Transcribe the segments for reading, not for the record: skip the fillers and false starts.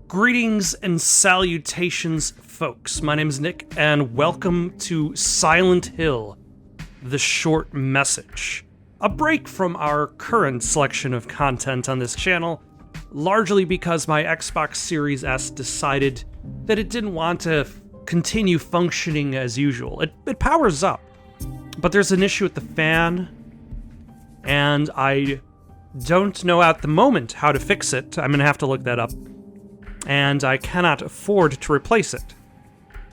Greetings and salutations, folks. My name is Nick, and welcome to Silent Hill, the short message. A break from our current selection of content on this channel, largely because my Xbox Series S decided that it didn't want to continue functioning as usual. It powers up, but there's an issue with the fan, and I don't know at the moment how to fix it. I'm gonna have to look that up. And I cannot afford to replace it.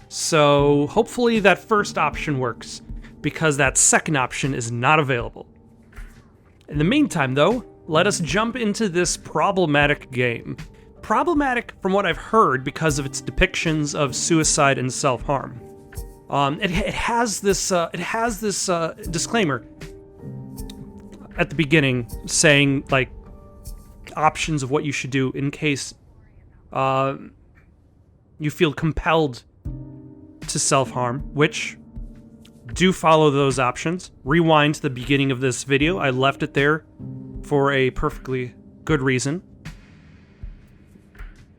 So hopefully that first option works, because that second option is not available. In the meantime, though, let us jump into this problematic game. Problematic from what I've heard because of its depictions of suicide and self-harm. It has this disclaimer at the beginning saying, like, options of what you should do in case you feel compelled to self-harm, which do follow those options. Rewind to the beginning of this video. I left it there for a perfectly good reason.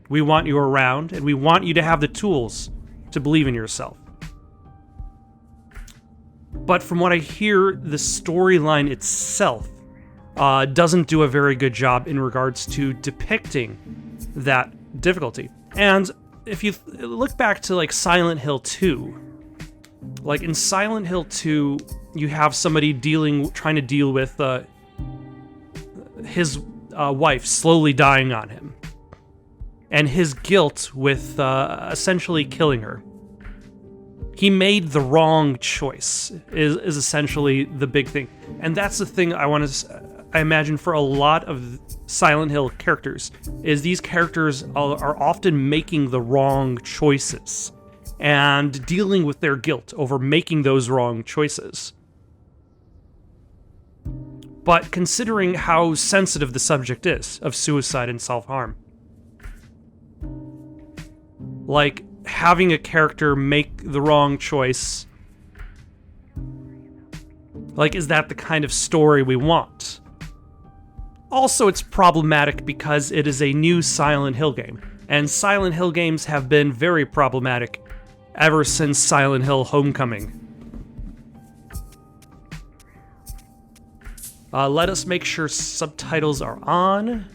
We want you around, and we want you to have the tools to believe in yourself. But from what I hear, the storyline itself doesn't do a very good job in regards to depicting that difficulty. And if you look back to, like, Silent Hill 2, like, in Silent Hill 2, you have somebody trying to deal with his wife slowly dying on him, and his guilt with essentially killing her. He made the wrong choice, is essentially the big thing. And that's the thing I imagine for a lot of Silent Hill characters, is these characters are often making the wrong choices and dealing with their guilt over making those wrong choices. But considering how sensitive the subject is of suicide and self-harm, like, having a character make the wrong choice, like, is that the kind of story we want? Also, it's problematic because it is a new Silent Hill game, and Silent Hill games have been very problematic ever since Silent Hill Homecoming. Let us make sure subtitles are on.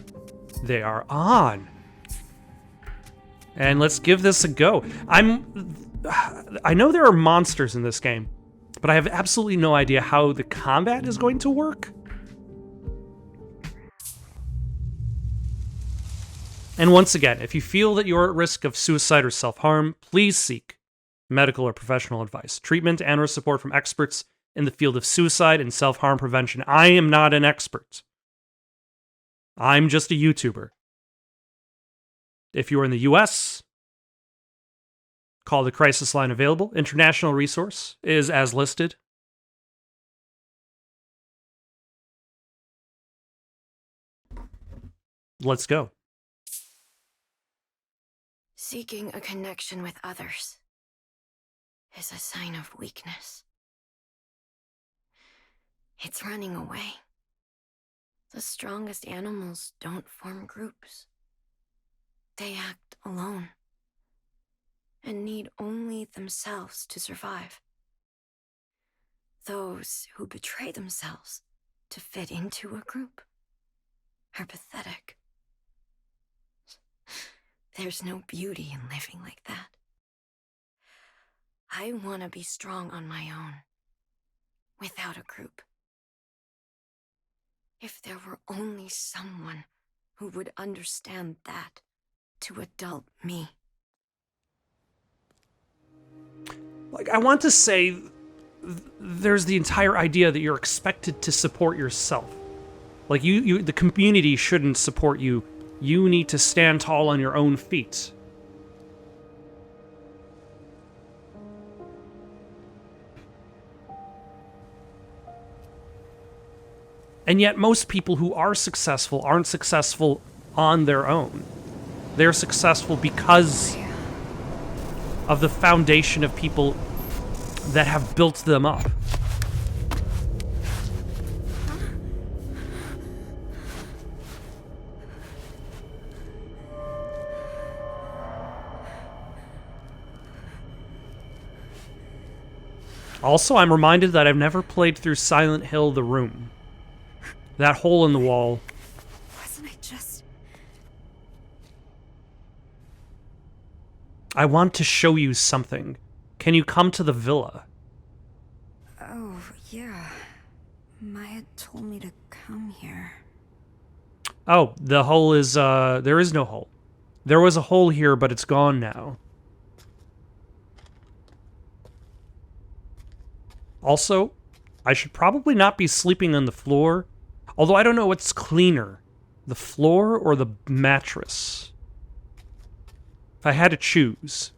They are on. And let's give this a go. I know there are monsters in this game, but I have absolutely no idea how the combat is going to work. And once again, if you feel that you're at risk of suicide or self-harm, please seek medical or professional advice, treatment, and/or support from experts in the field of suicide and self-harm prevention. I am not an expert. I'm just a YouTuber. If you're in the US, call the crisis line available. International resource is as listed. Let's go. Seeking a connection with others is a sign of weakness. It's running away. The strongest animals don't form groups. They act alone and need only themselves to survive. Those who betray themselves to fit into a group are pathetic. There's no beauty in living like that. I want to be strong on my own, without a group. If there were only someone who would understand that to adult me. Like, I want to say, there's the entire idea that you're expected to support yourself. Like, the community shouldn't support you. You need to stand tall on your own feet. And yet most people who are successful aren't successful on their own. They're successful because of the foundation of people that have built them up. Also, I'm reminded that I've never played through Silent Hill The Room. That hole in the wall. Wasn't I just... I want to show you something. Can you come to the villa? Oh, yeah. Maya told me to come here. Oh, the hole is, there is no hole. There was a hole here, but it's gone now. Also, I should probably not be sleeping on the floor, although I don't know what's cleaner, the floor or the mattress. If I had to choose.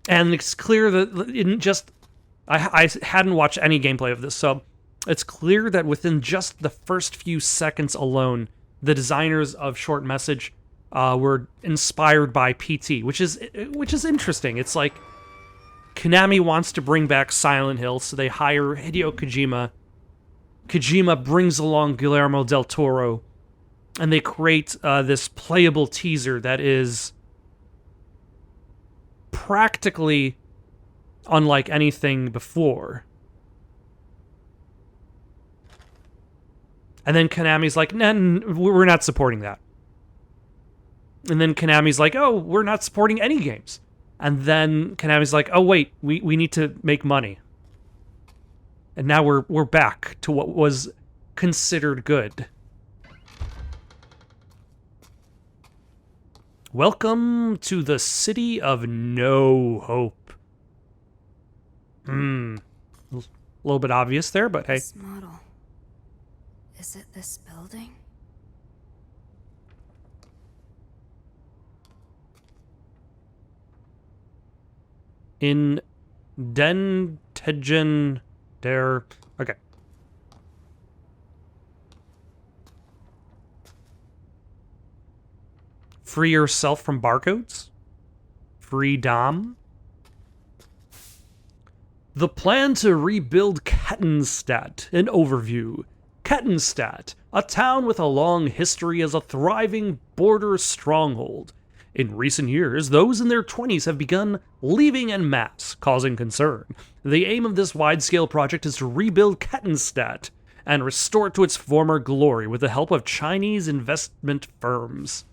And it's clear that in just... I hadn't watched any gameplay of this, so it's clear that within just the first few seconds alone, the designers of Short Message were inspired by PT, which is interesting. It's like Konami wants to bring back Silent Hill, so they hire Hideo Kojima. Kojima brings along Guillermo del Toro, and they create this playable teaser that is practically unlike anything before. And then Konami's like, nah, we're not supporting that. And then Konami's like, oh, we're not supporting any games. And then Konami's like, oh, wait, we need to make money. And now we're back to what was considered good. Welcome to the city of no hope. A little bit obvious there, but hey. This model. Is it this building? In Den Tejen der... Okay. Free yourself from barcodes? Freedom? The plan to rebuild Kettenstadt. An overview. Kettenstadt, a town with a long history as a thriving border stronghold. In recent years, those in their 20s have begun leaving en masse, causing concern. The aim of this wide-scale project is to rebuild Kettenstadt and restore it to its former glory with the help of Chinese investment firms.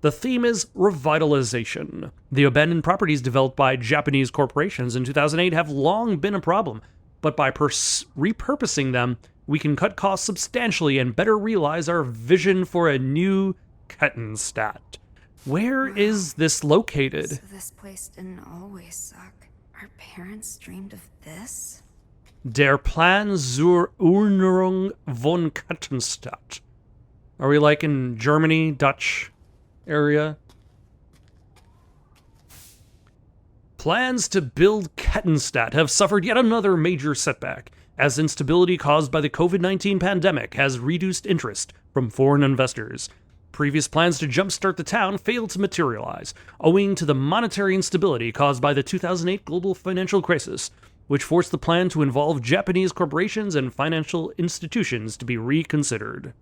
The theme is revitalization. The abandoned properties developed by Japanese corporations in 2008 have long been a problem, but by repurposing them, we can cut costs substantially and better realize our vision for a new Kettenstadt. Where is this located? So this place didn't always suck. Our parents dreamed of this? Der Plan zur Erneuerung von Kettenstadt. Are we like in Germany, Dutch area? Plans to build Kettenstadt have suffered yet another major setback, as instability caused by the COVID-19 pandemic has reduced interest from foreign investors. Previous plans to jumpstart the town failed to materialize, owing to the monetary instability caused by the 2008 global financial crisis, which forced the plan to involve Japanese corporations and financial institutions to be reconsidered.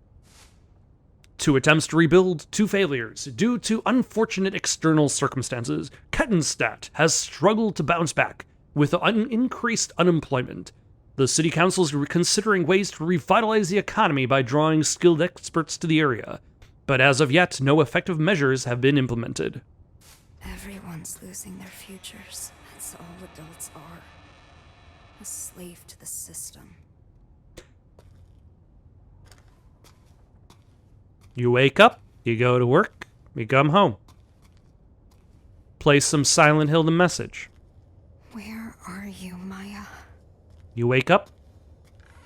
2 attempts to rebuild, 2 failures. Due to unfortunate external circumstances, Kettenstadt has struggled to bounce back, with increased unemployment. The city council is considering ways to revitalize the economy by drawing skilled experts to the area, but as of yet, no effective measures have been implemented. Everyone's losing their futures. That's all adults are. A slave to the system. You wake up, you go to work, you come home. Play some Silent Hill the Message. Where are you, Maya? You wake up,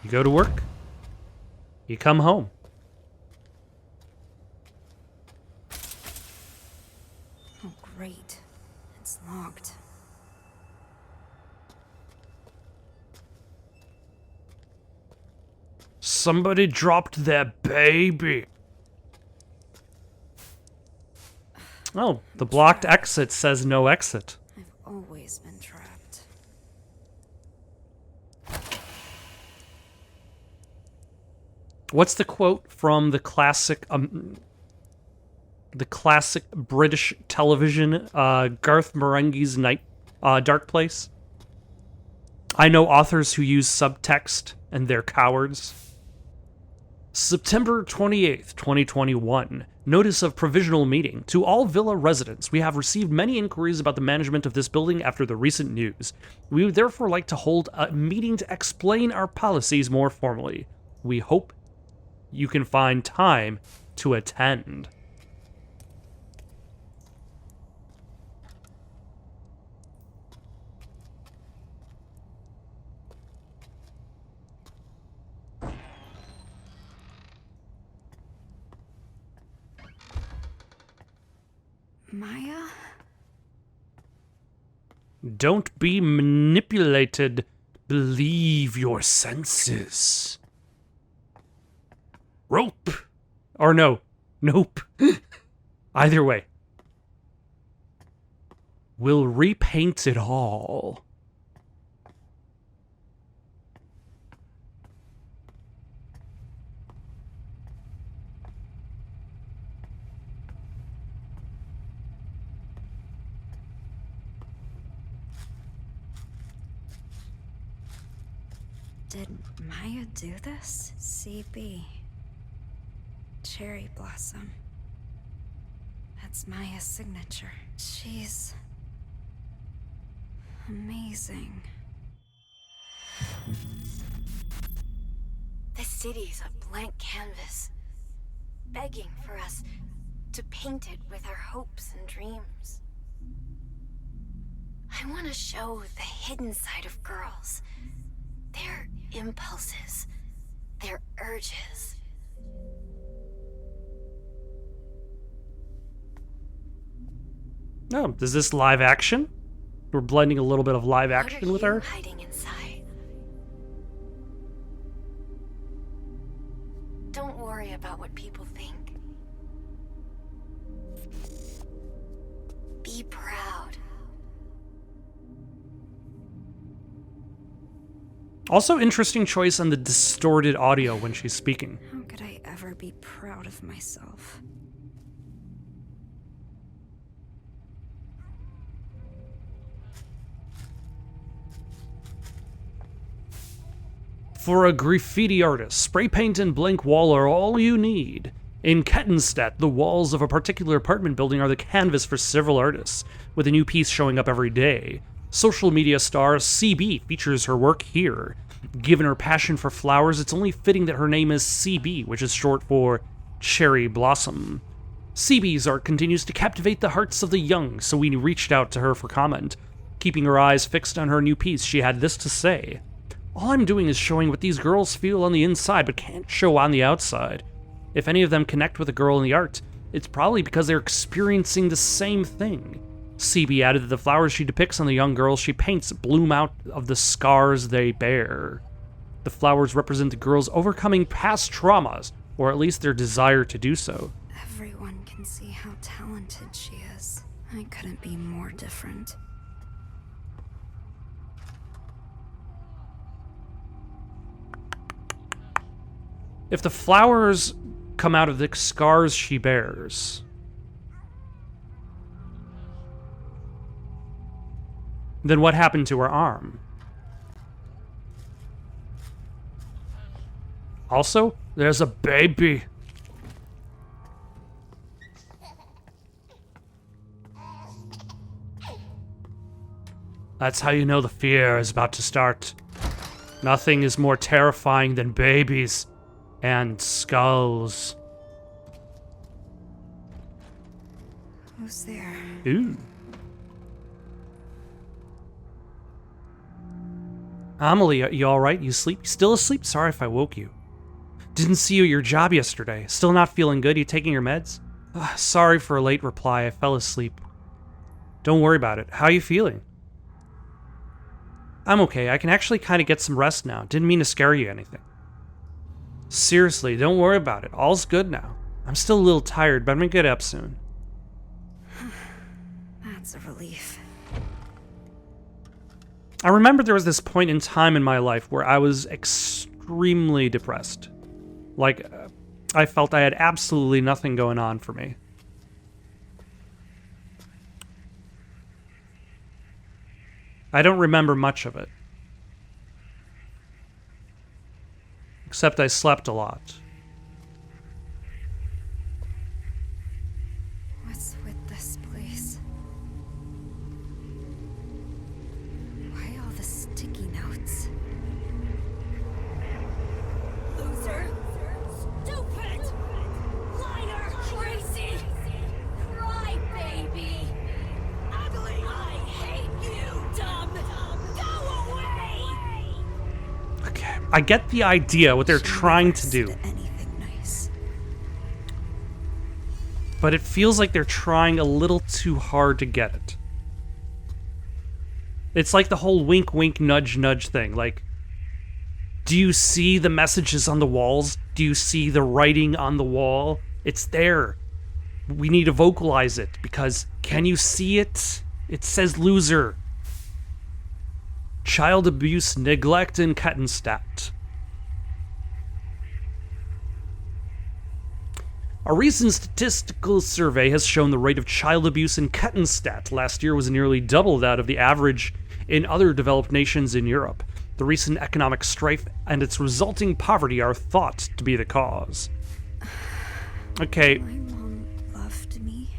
you go to work, you come home. Oh, great. It's locked. Somebody dropped their baby. Oh, the blocked exit says no exit. I've always been trapped. What's the quote from the classic the classic British television, Garth Marenghi's Dark Place. I know authors who use subtext, and they're cowards. September 28th, 2021. Notice of provisional meeting. To all Villa residents, we have received many inquiries about the management of this building after the recent news. We would therefore like to hold a meeting to explain our policies more formally. We hope you can find time to attend. Maya? Don't be manipulated. Believe your senses. Rope. Or no. Nope. Either way. We'll repaint it all. Did Maya do this? CB. Cherry blossom. That's Maya's signature. She's amazing. The city's a blank canvas, begging for us to paint it with our hopes and dreams. I want to show the hidden side of girls, their impulses, their urges. Oh, is this live action? We're blending a little bit of live action with her. What are you hiding inside? Don't worry about what people think. Be proud. Also, interesting choice on the distorted audio when she's speaking. How could I ever be proud of myself? For a graffiti artist, spray paint and blank wall are all you need. In Kettenstedt, the walls of a particular apartment building are the canvas for several artists, with a new piece showing up every day. Social media star CB features her work here. Given her passion for flowers, it's only fitting that her name is CB, which is short for Cherry Blossom. CB's art continues to captivate the hearts of the young, so we reached out to her for comment. Keeping her eyes fixed on her new piece, she had this to say. All I'm doing is showing what these girls feel on the inside but can't show on the outside. If any of them connect with a girl in the art, it's probably because they're experiencing the same thing. CB added that the flowers she depicts on the young girls she paints bloom out of the scars they bear. The flowers represent the girls overcoming past traumas, or at least their desire to do so. Everyone can see how talented she is. I couldn't be more different. If the flowers come out of the scars she bears, then what happened to her arm? Also, there's a baby. That's how you know the fear is about to start. Nothing is more terrifying than babies and skulls. Who's there? Ooh. Amelie, you alright? You still asleep? Sorry if I woke you. Didn't see you at your job yesterday. Still not feeling good? You taking your meds? Sorry for a late reply. I fell asleep. Don't worry about it. How are you feeling? I'm okay. I can actually kind of get some rest now. Didn't mean to scare you or anything. Seriously, don't worry about it. All's good now. I'm still a little tired, but I'm gonna get up soon. That's a relief. I remember there was this point in time in my life where I was extremely depressed. Like, I felt I had absolutely nothing going on for me. I don't remember much of it. Except I slept a lot. What's with this place? Why all the sticky notes? Loser! Stupid! Liar! Crazy! Crybaby! Ugly! I hate you, dumb! Go away! Okay, I get the idea, what they're trying to do. Anything nice. But it feels like they're trying a little too hard to get it. It's like the whole wink, wink, nudge, nudge thing. Like, do you see the messages on the walls? Do you see the writing on the wall? It's there. We need to vocalize it, because can you see it? It says loser. Child abuse, neglect, and Kettenstadt. A recent statistical survey has shown the rate of child abuse in Kettenstadt last year was nearly double that of the average in other developed nations in Europe. The recent economic strife and its resulting poverty are thought to be the cause. Okay. My mom loved me.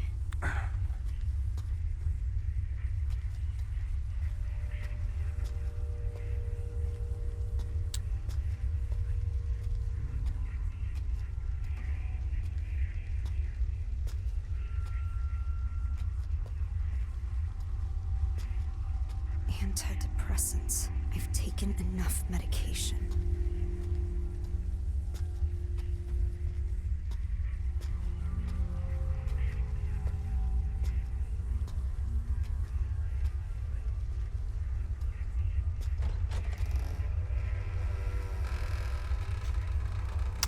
Antidepressants. I've taken enough medication.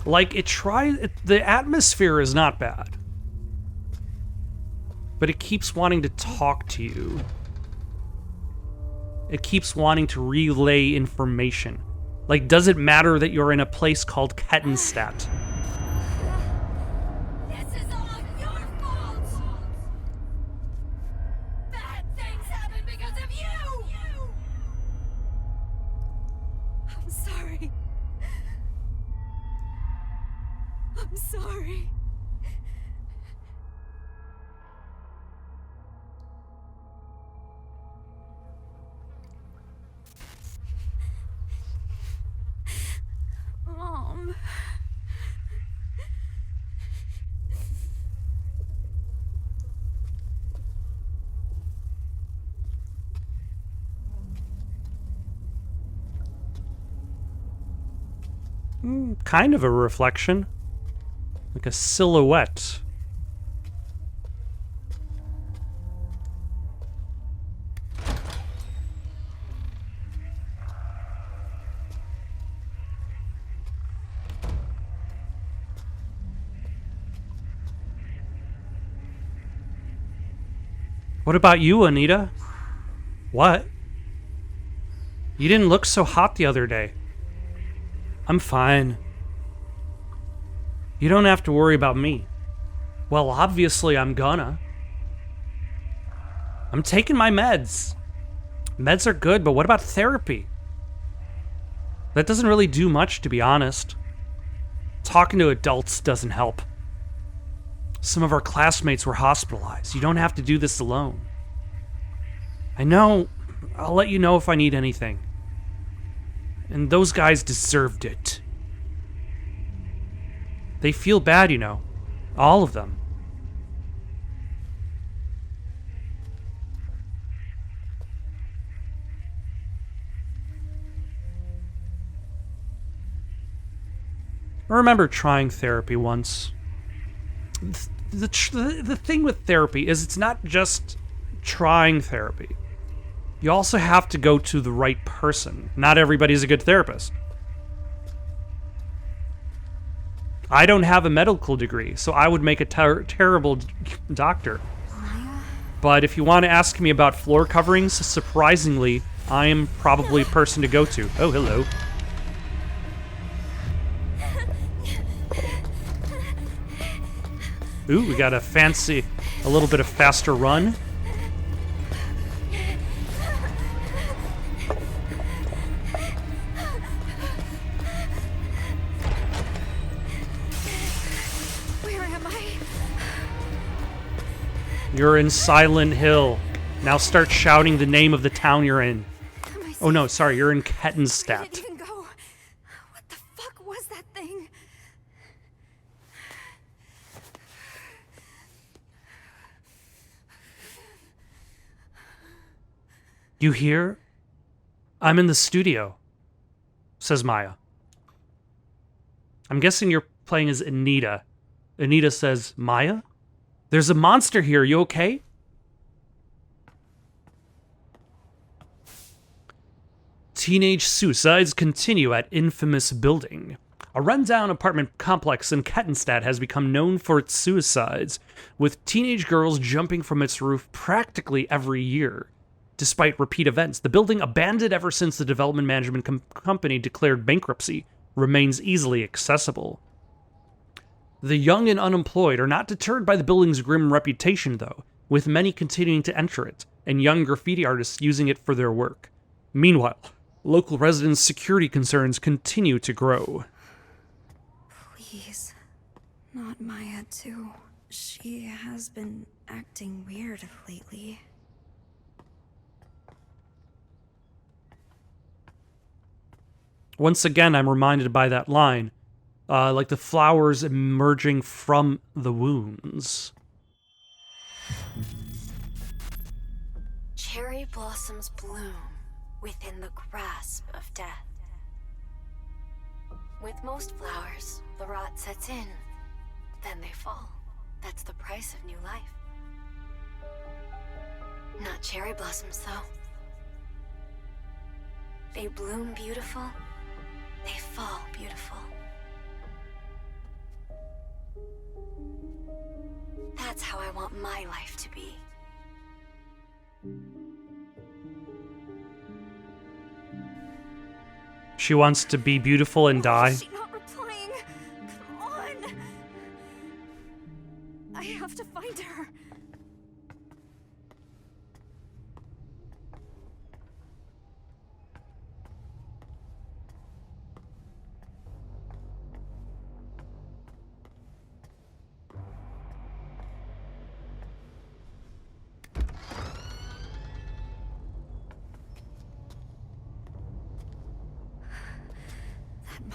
Like, the atmosphere is not bad. But it keeps wanting to talk to you. It keeps wanting to relay information. Like, does it matter that you're in a place called Kettenstadt? This is all your fault! Bad things happen because of you! I'm sorry. I'm sorry. Mom. Kind of a reflection. Like a silhouette. What about you, Anita? What? You didn't look so hot the other day. I'm fine. You don't have to worry about me. Well, obviously I'm gonna. I'm taking my meds. Meds are good, but what about therapy? That doesn't really do much, to be honest. Talking to adults doesn't help. Some of our classmates were hospitalized. You don't have to do this alone. I know. I'll let you know if I need anything. And those guys deserved it. They feel bad, you know. All of them. I remember trying therapy once. The thing with therapy is it's not just trying therapy. You also have to go to the right person. Not everybody's a good therapist. I don't have a medical degree, so I would make a terrible doctor. But if you want to ask me about floor coverings, surprisingly, I am probably a person to go to. Oh, hello. Ooh, we got a little bit of faster run. You're in Silent Hill. Now start shouting the name of the town you're in. Oh no, sorry, you're in Where did Kettenstadt. it even go? What the fuck was that thing? You hear? I'm in the studio, says Maya. I'm guessing you're playing as Anita. Anita says, Maya? There's a monster here, you okay? Teenage suicides continue at infamous building. A rundown apartment complex in Kettenstadt has become known for its suicides, with teenage girls jumping from its roof practically every year. Despite repeat events, the building, abandoned ever since the development management company declared bankruptcy, remains easily accessible. The young and unemployed are not deterred by the building's grim reputation, though, with many continuing to enter it, and young graffiti artists using it for their work. Meanwhile, local residents' security concerns continue to grow. Please. Not Maya, too. She has been acting weird lately. Once again, I'm reminded by that line. Like the flowers emerging from the wounds. Cherry blossoms bloom within the grasp of death. With most flowers, the rot sets in, then they fall. That's the price of new life. Not cherry blossoms, though. They bloom beautiful, they fall beautiful. That's how I want my life to be. She wants to be beautiful and die. Why is she not replying? Come on! I have to find her.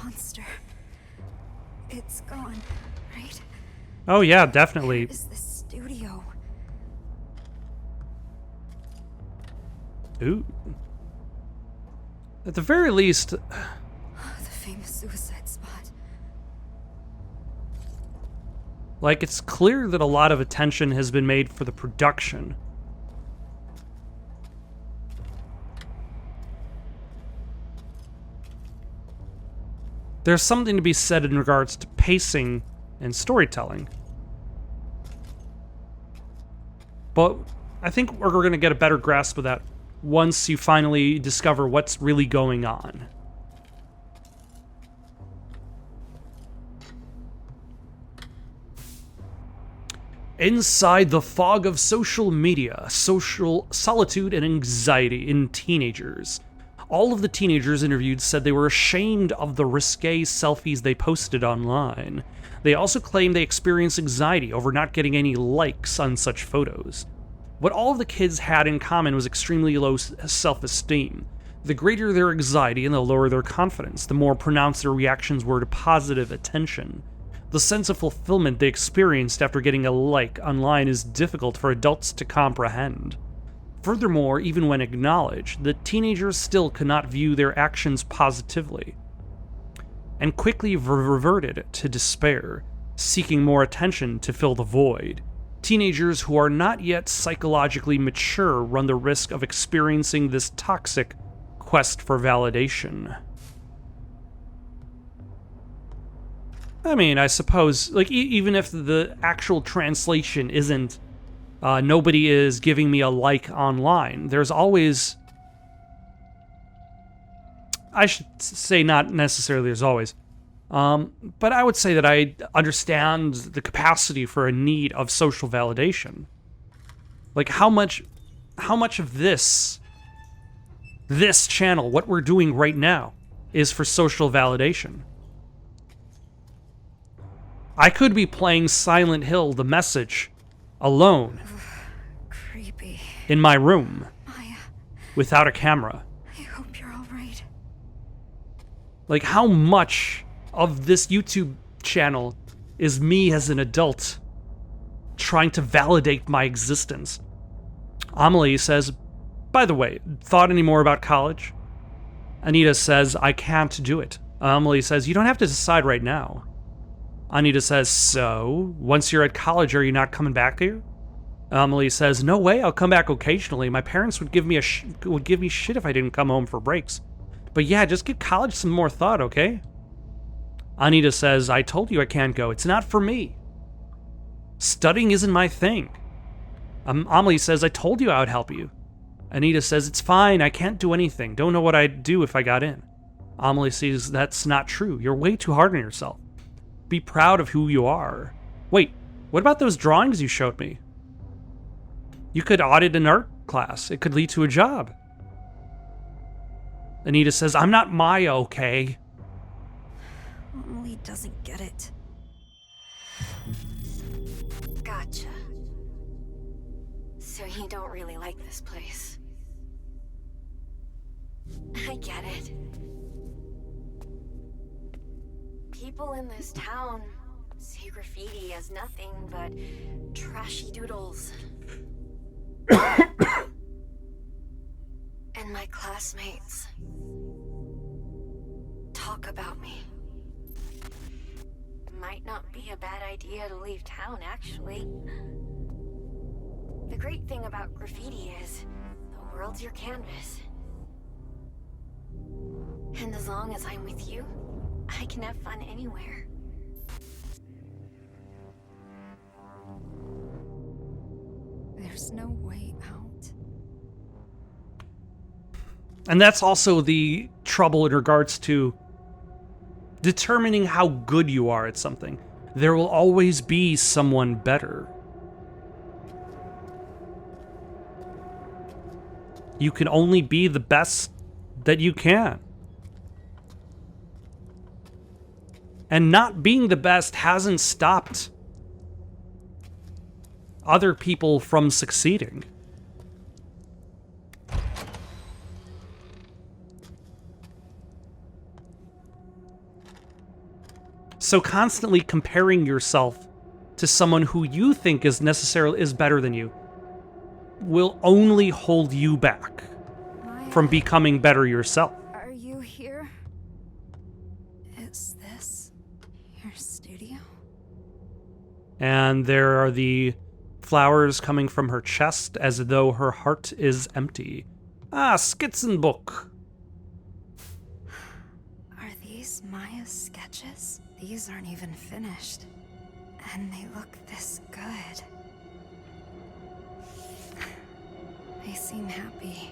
Monster. It's gone, right? Oh yeah, definitely. Where is the studio? Ooh. At the very least... The famous suicide spot. Like, it's clear that a lot of attention has been made for the production. There's something to be said in regards to pacing and storytelling. But I think we're going to get a better grasp of that once you finally discover what's really going on. Inside the fog of social media, social solitude and anxiety in teenagers. All of the teenagers interviewed said they were ashamed of the risque selfies they posted online. They also claimed they experienced anxiety over not getting any likes on such photos. What all of the kids had in common was extremely low self-esteem. The greater their anxiety and the lower their confidence, the more pronounced their reactions were to positive attention. The sense of fulfillment they experienced after getting a like online is difficult for adults to comprehend. Furthermore, even when acknowledged, the teenagers still could not view their actions positively, and quickly reverted to despair, seeking more attention to fill the void. Teenagers who are not yet psychologically mature run the risk of experiencing this toxic quest for validation. I mean, I suppose, like, even if the actual translation isn't nobody is giving me a like online, there's always... I should say not necessarily there's always. But I would say that I understand the capacity for a need of social validation. Like, how much of this channel, what we're doing right now, is for social validation. I could be playing Silent Hill, The Message, alone, in my room Maya, without a camera. I hope you're all right. Like, how much of this YouTube channel is me as an adult trying to validate my existence? Amelie says, by the way, thought any more about college? Anita says, I can't do it. Amelie says, you don't have to decide right now. Anita says, so, once you're at college, are you not coming back here? Amelie says, no way, I'll come back occasionally. My parents would give me shit if I didn't come home for breaks. But yeah, just give college some more thought, okay? Anita says, I told you I can't go. It's not for me. Studying isn't my thing. Amelie says, I told you I would help you. Anita says, it's fine, I can't do anything. Don't know what I'd do if I got in. Amelie says, that's not true. You're way too hard on yourself. Be proud of who you are. Wait, what about those drawings you showed me? You could audit an art class. It could lead to a job. Anita says, I'm not Maya, okay? Emily doesn't get it. Gotcha. So you don't really like this place. I get it. People in this town see graffiti as nothing but trashy doodles. And my classmates talk about me. Might not be a bad idea to leave town, actually. The great thing about graffiti is the world's your canvas. And as long as I'm with you, I can have fun anywhere. There's no way out. And that's also the trouble in regards to determining how good you are at something. There will always be someone better. You can only be the best that you can. And not being the best hasn't stopped other people from succeeding. So constantly comparing yourself to someone who you think is better than you will only hold you back from becoming better yourself. Are you here? Is this your studio? And there are the flowers coming from her chest as though her heart is empty. Ah, Skizzenbook. Are these Maya's sketches? These aren't even finished. And they look this good. They seem happy.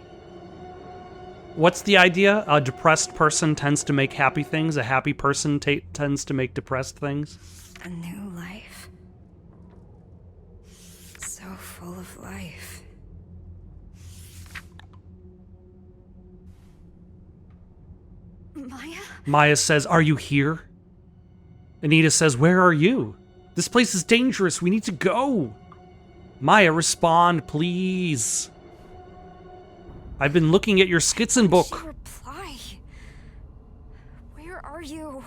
What's the idea? A depressed person tends to make happy things. A happy person tends to make depressed things. A new life. So full of life. Maya? Maya says, are you here? Anita says, where are you? This place is dangerous. We need to go. Maya, respond, please. I've been looking at your Skizzenbook. She reply. Where are you?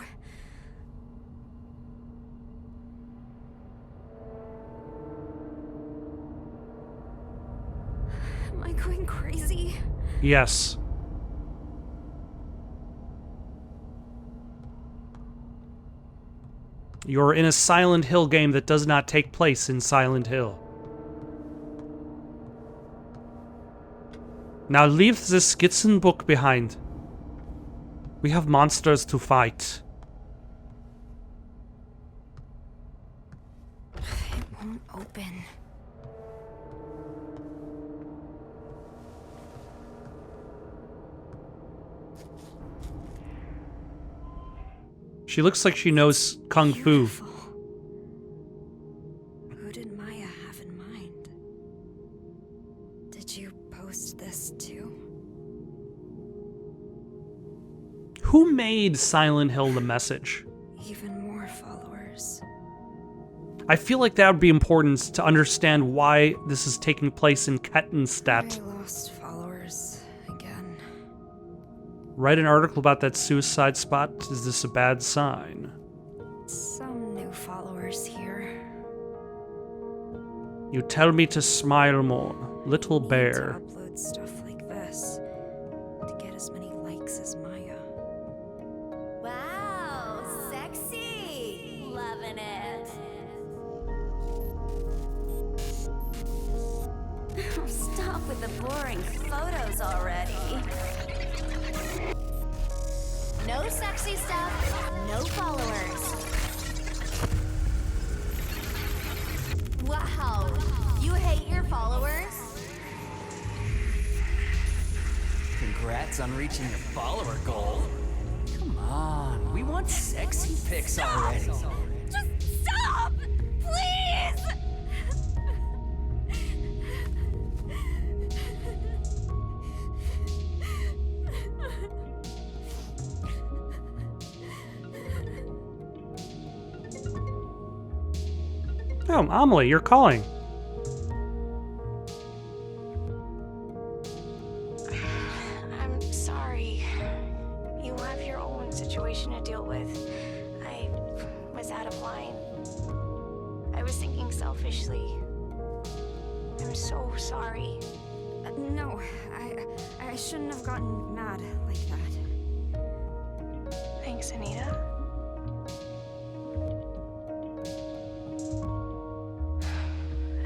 Am I going crazy? Yes. You're in a Silent Hill game that does not take place in Silent Hill. Now leave this Skizzenbook behind. We have monsters to fight. It won't open. She looks like she knows Kung Fu. Beautiful. Who did Maya have in mind? Did you post this too? Who made Silent Hill the message? Even more followers. I feel like that would be important to understand why this is taking place in I Kettenstadt. lost followers again. Write an article about that suicide spot. Is this a bad sign? Some new followers here. You tell me to smile more, little Need bear. to upload stuff like this to get as many likes as Maya. Wow, sexy! Loving it. Stop with the boring photos already. No sexy stuff, no followers. Wow, you hate your followers? Congrats on reaching your follower goal. Come on, we want sexy pics already. Just stop! Please! Oh, Amelie, you're calling. I'm sorry. You have your own situation to deal with. I was out of line. I was thinking selfishly. I'm so sorry. No, I shouldn't have gotten mad like that. Thanks, Anita.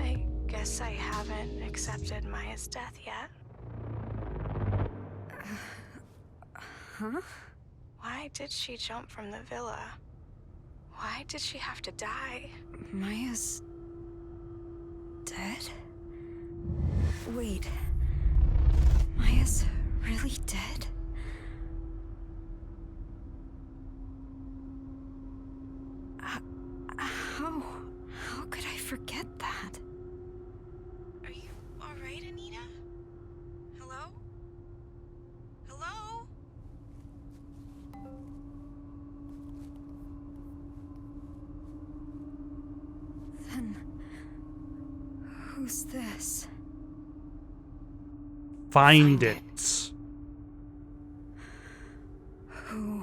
I guess I haven't accepted Maya's death yet. Huh? Why did she jump from the villa? Why did she have to die? Maya's dead? Wait. Maya's really dead? How could I forget that? Are you alright, Anita? Hello? Hello? Then who's this? Find it. Who?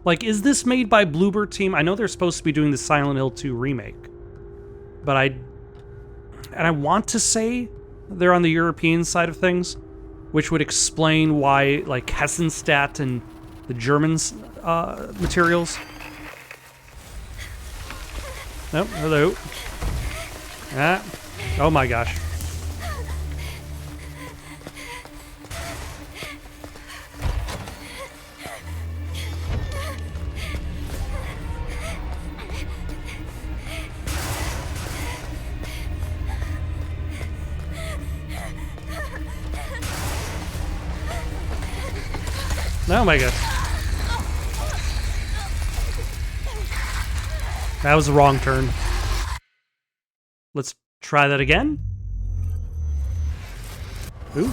Like, is this made by Bluebird Team? I know they're supposed to be doing the Silent Hill 2 remake, but I want to say they're on the European side of things, which would explain why, like, Hessenstadt and the Germans materials. Oh, hello. Ah. Oh my gosh. Oh my god. That was the wrong turn. Let's try that again. Ooh.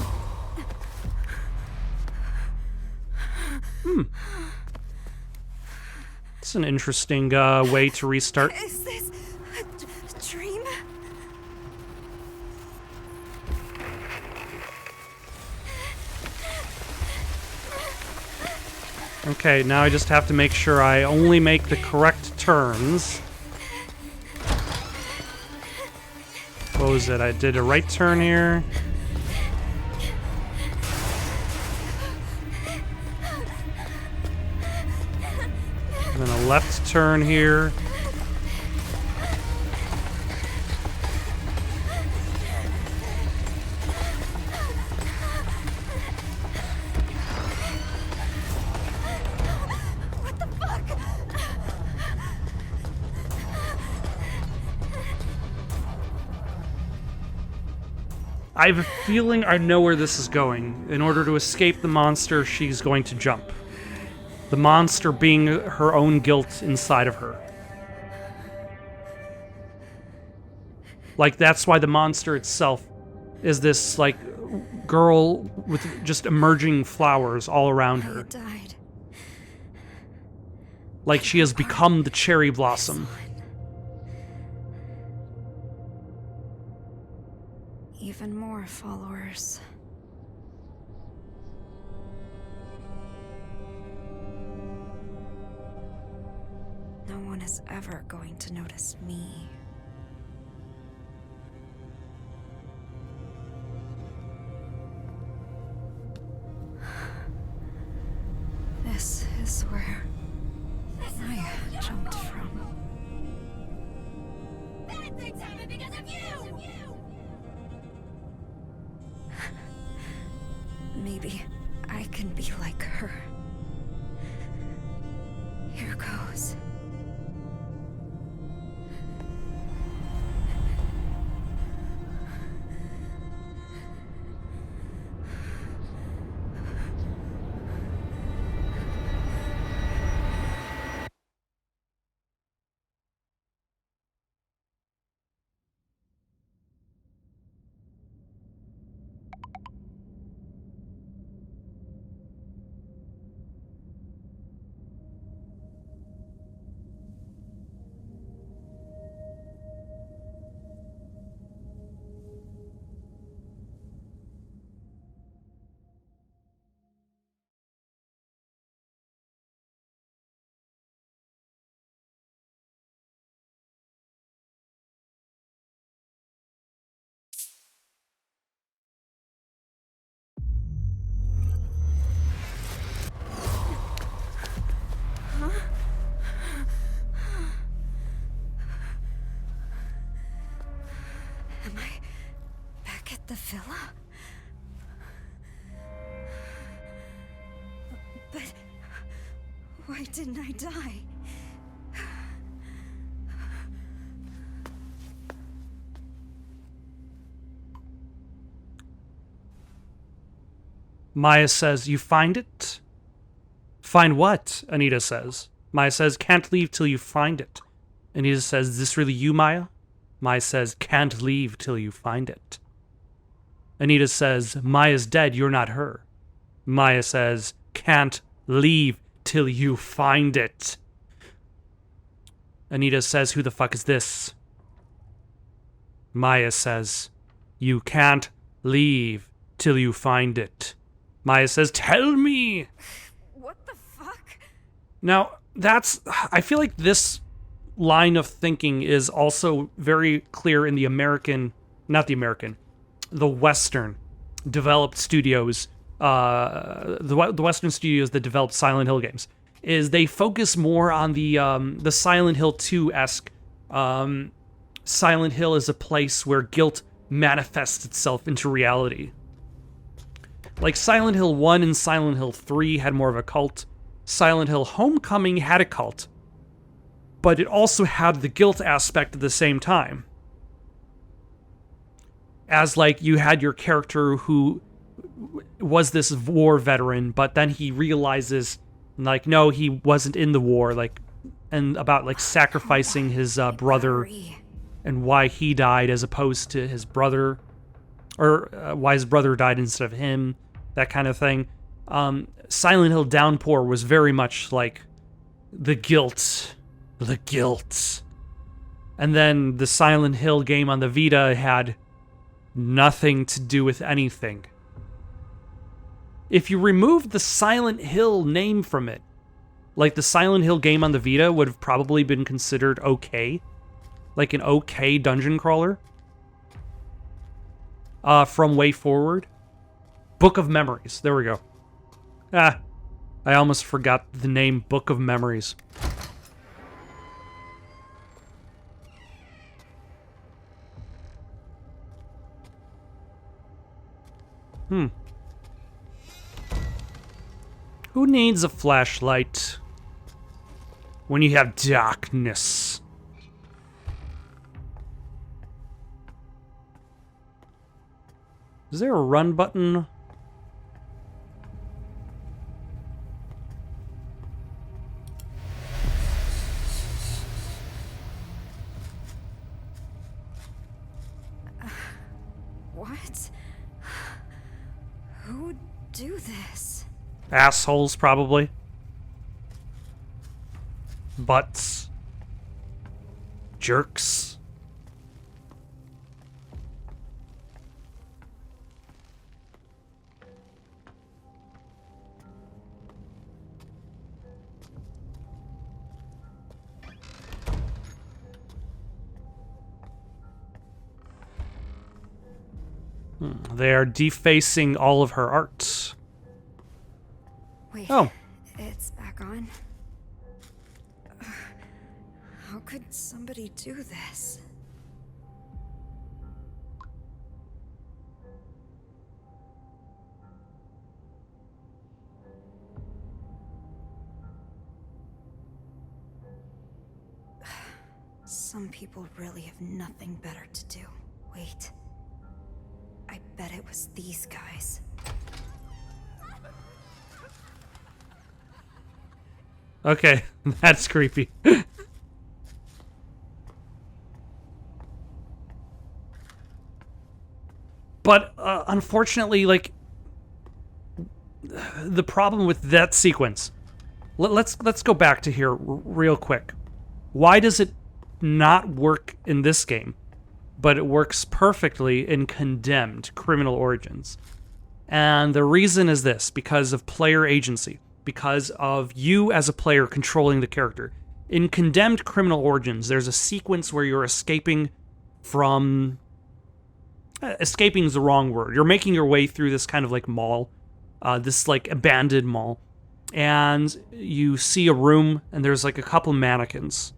It's an interesting way to restart. Is this a dream? Okay, now I just have to make sure I only make the correct turns. What was it? I did a right turn here. And then a left turn here. I have a feeling I know where this is going. In order to escape the monster, she's going to jump. The monster being her own guilt inside of her. Like, that's why the monster itself is this, like, girl with just emerging flowers all around I her. had died. Like she has become the cherry blossom. Even more followers. No one is ever going to notice me. This is where Maya jumped from. Bad things happen because of you! Maybe I can be like her. Here goes. Am I back at the villa? But why didn't I die? Maya says, "You find it?" "Find what?" Anita says. Maya says, "Can't leave till you find it." Anita says, "Is this really you, Maya?" Maya says, "Can't leave till you find it." Anita says, "Maya's dead, you're not her." Maya says, "Can't leave till you find it." Anita says, "Who the fuck is this?" Maya says, "You can't leave till you find it." Maya says, "Tell me!" What the fuck? Now, I feel like this line of thinking is also very clear in the Western developed studios, the Western studios that developed Silent Hill games, is they focus more on the Silent Hill 2-esque, Silent Hill is a place where guilt manifests itself into reality. Like Silent Hill 1 and Silent Hill 3 had more of a cult. Silent Hill Homecoming had a cult, but it also had the guilt aspect at the same time. As like you had your character who was this war veteran, but then he realizes like no, he wasn't in the war, like, and about like sacrificing his brother and why he died as opposed to his brother, or why his brother died instead of him, that kind of thing. Silent Hill Downpour was very much like the guilt. And then the Silent Hill game on the Vita had nothing to do with anything. If you removed the Silent Hill name from it, like the Silent Hill game on the Vita would have probably been considered okay. Like an okay dungeon crawler. From Way Forward. Book of Memories. There we go. I almost forgot the name Book of Memories. Who needs a flashlight when you have darkness? Is there a run button? What? Who would do this? Assholes, probably. Butts. Jerks. They are defacing all of her art. Wait. Oh. It's back on. How could somebody do this? Some people really have nothing better to do. Wait. I bet it was these guys. Okay, that's creepy. But unfortunately, like, the problem with that sequence. Let's go back to here real quick. Why does it not work in this game, but it works perfectly in Condemned: Criminal Origins? And the reason is this: because of player agency, because of you as a player controlling the character. In Condemned: Criminal Origins, there's a sequence where you're escaping from... escaping is the wrong word. You're making your way through this kind of like mall, this like abandoned mall, and you see a room and there's like a couple mannequins.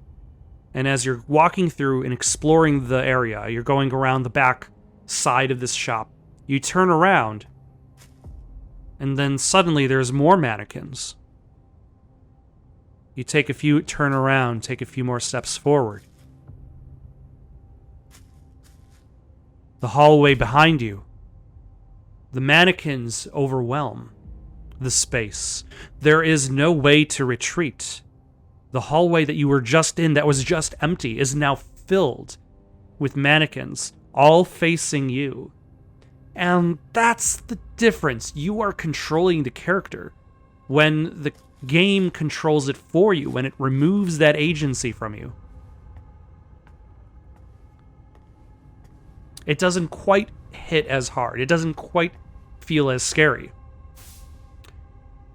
And as you're walking through and exploring the area, you're going around the back side of this shop, you turn around, and then suddenly there's more mannequins. You turn around, take a few more steps forward. The hallway behind you. The mannequins overwhelm the space. There is no way to retreat. The hallway that you were just in, that was just empty, is now filled with mannequins, all facing you. And that's the difference. You are controlling the character. When the game controls it for you, when it removes that agency from you, it doesn't quite hit as hard. It doesn't quite feel as scary.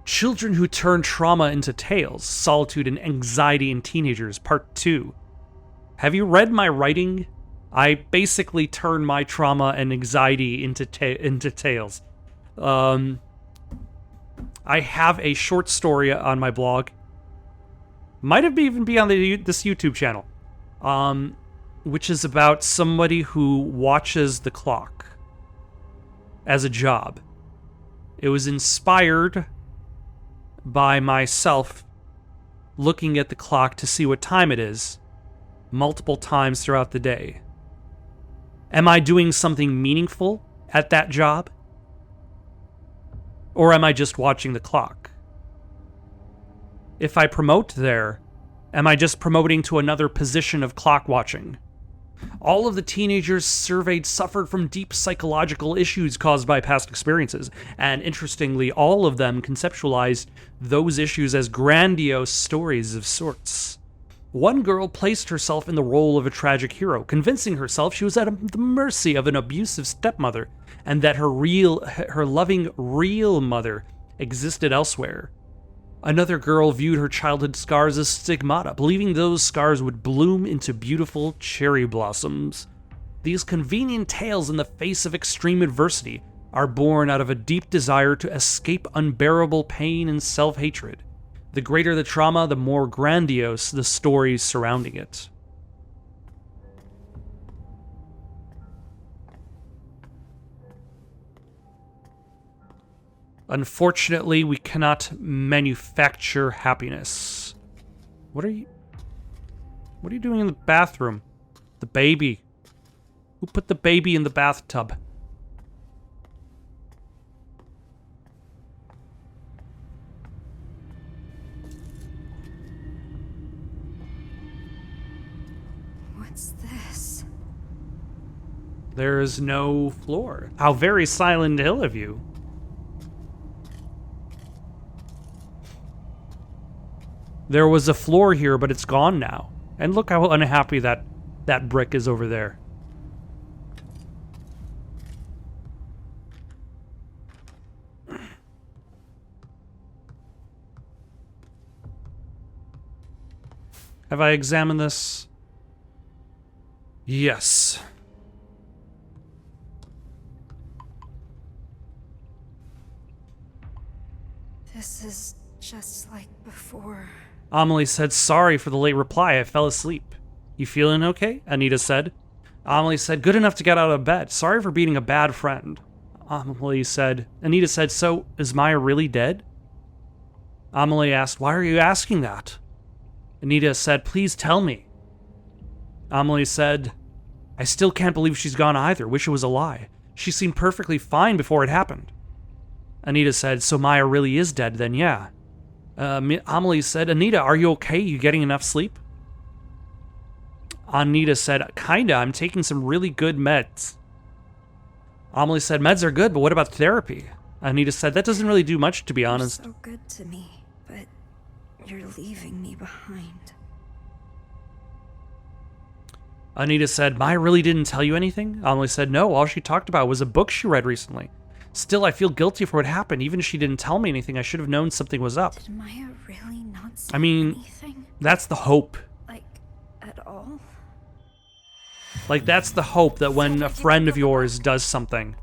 Children Who Turn Trauma into Tales, Solitude and Anxiety in Teenagers, Part 2. Have you read my writing? I basically turn my trauma and anxiety into tales. I have a short story on my blog. Might have even be on this YouTube channel. Which is about somebody who watches the clock as a job. It was inspired by myself looking at the clock to see what time it is multiple times throughout the day. Am I doing something meaningful at that job? Or am I just watching the clock? If I promote there, am I just promoting to another position of clock watching? All of the teenagers surveyed suffered from deep psychological issues caused by past experiences, and interestingly, all of them conceptualized those issues as grandiose stories of sorts. One girl placed herself in the role of a tragic hero, convincing herself she was at the mercy of an abusive stepmother, and that her loving real mother existed elsewhere. Another girl viewed her childhood scars as stigmata, believing those scars would bloom into beautiful cherry blossoms. These convenient tales in the face of extreme adversity are born out of a deep desire to escape unbearable pain and self-hatred. The greater the trauma, the more grandiose the stories surrounding it. Unfortunately, we cannot manufacture happiness. What are you doing in the bathroom? The baby. Who put the baby in the bathtub? What's this? There is no floor. How very Silent Hill of you. There was a floor here, but it's gone now. And look how unhappy that brick is over there. Have I examined this? Yes. This is just like before. Amelie said, sorry for the late reply, I fell asleep. You feeling okay? Anita said. Amelie said, good enough to get out of bed. Sorry for being a bad friend. Anita said, so, is Maya really dead? Amelie asked, why are you asking that? Anita said, please tell me. Amelie said, I still can't believe she's gone either. Wish it was a lie. She seemed perfectly fine before it happened. Anita said, so Maya really is dead then, yeah. Amelie said, Anita, are you okay? You getting enough sleep? Anita said, kinda, I'm taking some really good meds. Amelie said, meds are good, but what about therapy? Anita said, that doesn't really do much, to be honest. You're so good to me, but you're leaving me behind. Anita said, Maya really didn't tell you anything? Amelie said, no, all she talked about was a book she read recently. Still, I feel guilty for what happened. Even if she didn't tell me anything, I should have known something was up. Did Maya really not say I mean, anything? that's the hope. Like, at all? Like, that's the hope that when a friend of yours does something.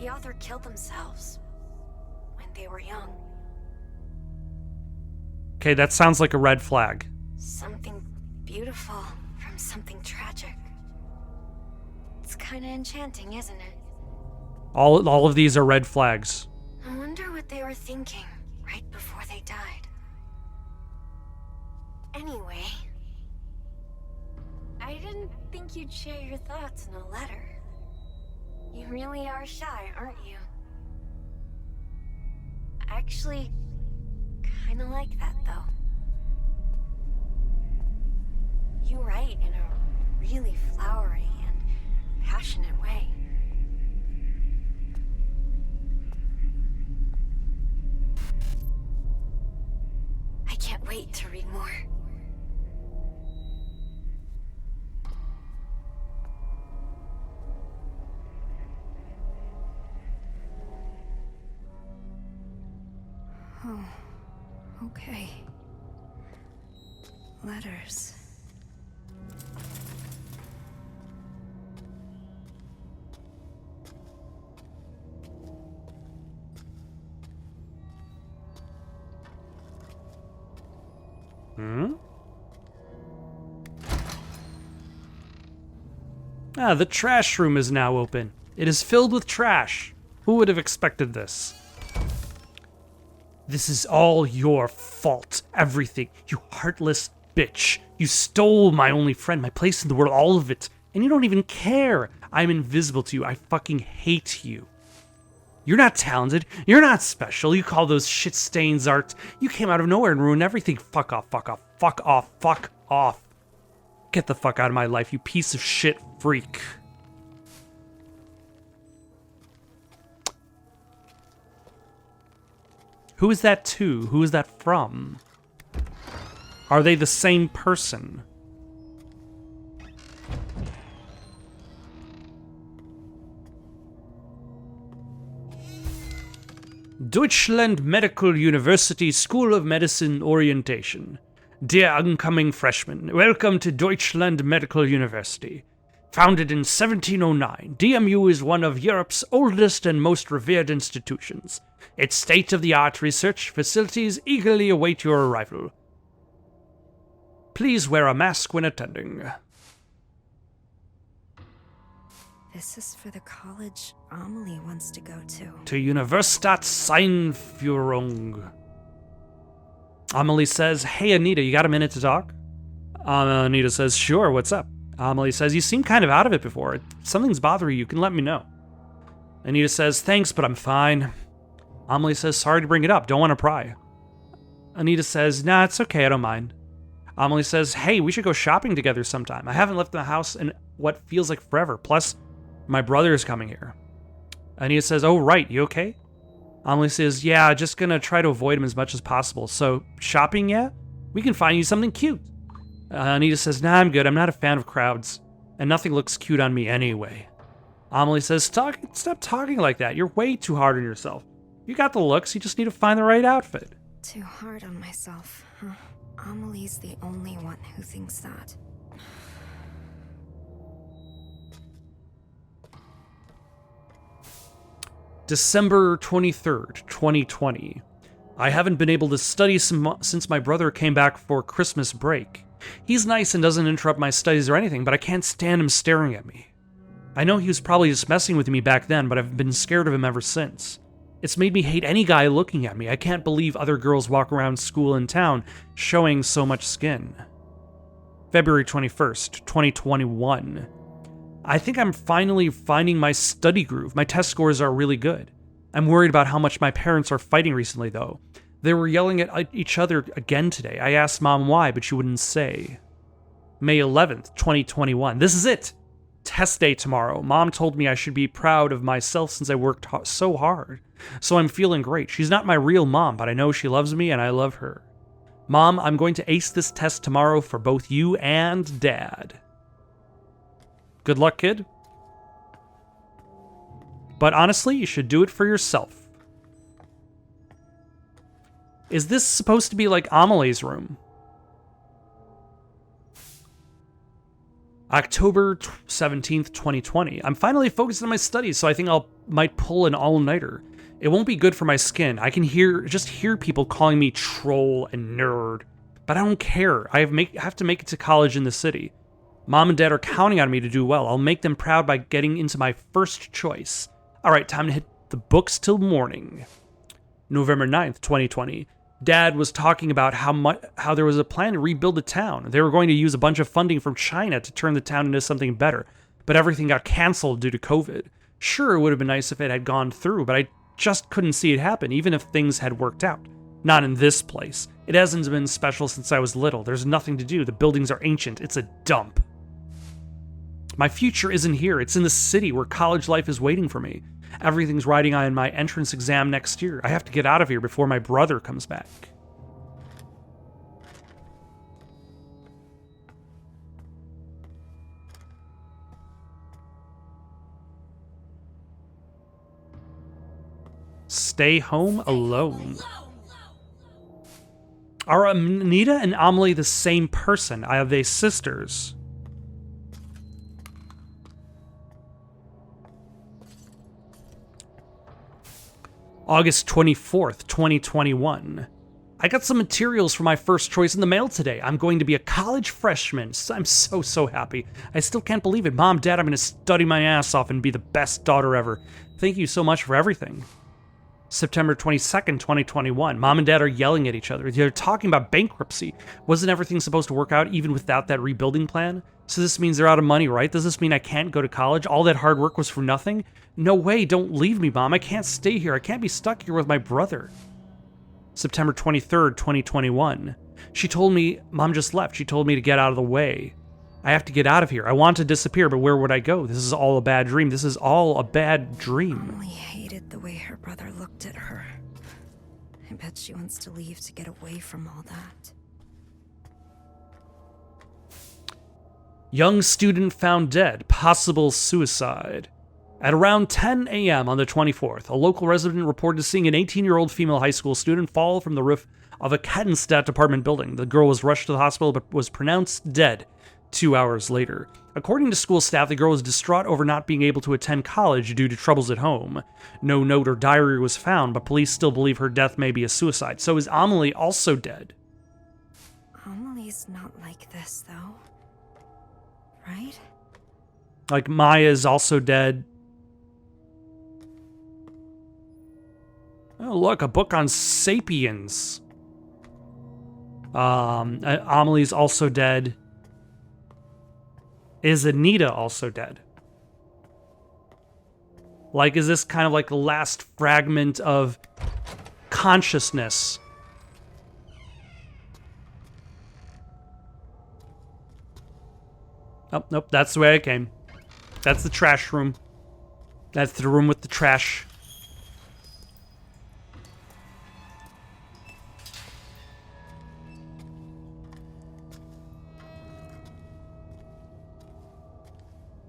The author killed themselves when they were young. Okay, that sounds like a red flag. Something beautiful from something tragic. It's kind of enchanting, isn't it? All of these are red flags. I wonder what they were thinking right before they died. Anyway, I didn't think you'd share your thoughts in a letter. You really are shy, aren't you? I actually kind of like that, though. You write in a really flowery and passionate way. I can't wait to read more. Oh, okay. Letters. The trash room is now open. It is filled with trash. Who would have expected this? This is all your fault. Everything. You heartless bitch. You stole my only friend, my place in the world, all of it. And you don't even care. I'm invisible to you. I fucking hate you. You're not talented. You're not special. You call those shit stains art. You came out of nowhere and ruined everything. Fuck off, fuck off, fuck off, fuck off. Get the fuck out of my life, you piece of shit freak. Who is that to? Who is that from? Are they the same person? Deutschland Medical University School of Medicine Orientation. Dear oncoming freshmen, welcome to Deutschland Medical University. Founded in 1709, DMU is one of Europe's oldest and most revered institutions. Its state-of-the-art research facilities eagerly await your arrival. Please wear a mask when attending. This is for the college Amelie wants to go to. To Universität Seinführung. Amelie says, hey Anita, you got a minute to talk? Anita says, sure, what's up? Amelie says, you seem kind of out of it before. If something's bothering you can let me know. Anita says, thanks, but I'm fine. Amelie says, sorry to bring it up, don't want to pry. Anita says, nah, it's okay, I don't mind. Amelie says, hey, we should go shopping together sometime. I haven't left the house in what feels like forever. Plus, my brother is coming here. Anita says, oh, right, you okay? Amelie says, yeah, just gonna try to avoid him as much as possible. So, shopping, yeah? We can find you something cute. Anita says, nah, I'm good. I'm not a fan of crowds. And nothing looks cute on me anyway. Amelie says, stop talking like that. You're way too hard on yourself. You got the looks, you just need to find the right outfit. Too hard on myself, huh? Amelie's the only one who thinks that. December 23rd, 2020. I haven't been able to study since my brother came back for Christmas break. He's nice and doesn't interrupt my studies or anything, but I can't stand him staring at me. I know he was probably just messing with me back then, but I've been scared of him ever since. It's made me hate any guy looking at me. I can't believe other girls walk around school and town showing so much skin. February 21st, 2021. I think I'm finally finding my study groove. My test scores are really good. I'm worried about how much my parents are fighting recently, though. They were yelling at each other again today. I asked Mom why, but she wouldn't say. May 11th, 2021. This is it! Test day tomorrow. Mom told me I should be proud of myself since I worked so hard. So I'm feeling great. She's not my real mom, but I know she loves me and I love her. Mom, I'm going to ace this test tomorrow for both you and Dad. Good luck, kid. But honestly, you should do it for yourself. Is this supposed to be like Amelie's room? October 17th, 2020. I'm finally focused on my studies, so I think might pull an all-nighter. It won't be good for my skin. I can just hear people calling me troll and nerd. But I don't care. I have to make it to college in the city. Mom and Dad are counting on me to do well. I'll make them proud by getting into my first choice. Alright, time to hit the books till morning. November 9th, 2020. Dad was talking about how there was a plan to rebuild the town. They were going to use a bunch of funding from China to turn the town into something better. But everything got canceled due to COVID. Sure, it would have been nice if it had gone through, but I just couldn't see it happen, even if things had worked out. Not in this place. It hasn't been special since I was little. There's nothing to do. The buildings are ancient. It's a dump. My future isn't here. It's in the city where college life is waiting for me. Everything's riding on my entrance exam next year. I have to get out of here before my brother comes back. Stay home alone. Are Anita and Amelie the same person? Are they sisters? August 24th, 2021. I got some materials for my first choice in the mail today. I'm going to be a college freshman. I'm so happy. I still can't believe it. Mom, Dad, I'm going to study my ass off and be the best daughter ever. Thank you so much for everything. September 22nd, 2021. Mom and Dad are yelling at each other. They're talking about bankruptcy. Wasn't everything supposed to work out even without that rebuilding plan? So this means they're out of money, right? Does this mean I can't go to college? All that hard work was for nothing? No way, don't leave me, Mom. I can't stay here. I can't be stuck here with my brother. September 23rd, 2021. She told me, Mom just left. She told me to get out of the way. I have to get out of here. I want to disappear, but where would I go? This is all a bad dream. This is all a bad dream. Emily hated the way her brother looked at her. I bet she wants to leave to get away from all that. Young student found dead. Possible suicide. At around 10 a.m. on the 24th, a local resident reported seeing an 18-year-old female high school student fall from the roof of a Kettenstadt apartment building. The girl was rushed to the hospital but was pronounced dead 2 hours later. According to school staff, the girl was distraught over not being able to attend college due to troubles at home. No note or diary was found, but police still believe her death may be a suicide. So is Amelie also dead? Amelie's not like this, though. Right? Like Maya is also dead. Oh, look, a book on sapiens. Amelie's also dead. Is Anita also dead? Like, is this kind of like the last fragment of consciousness? Oh, nope, that's the way I came. That's the trash room. That's the room with the trash.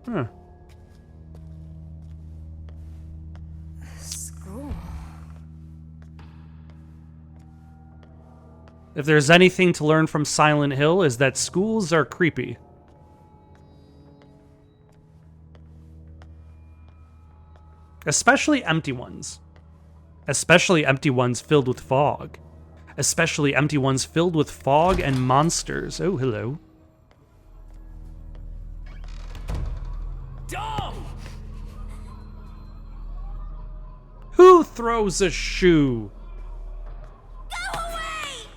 Huh. School. If there's anything to learn from Silent Hill, is that schools are creepy. Especially empty ones. Especially empty ones filled with fog. Especially empty ones filled with fog and monsters. Oh, hello. Dumb! Who throws a shoe? Go away!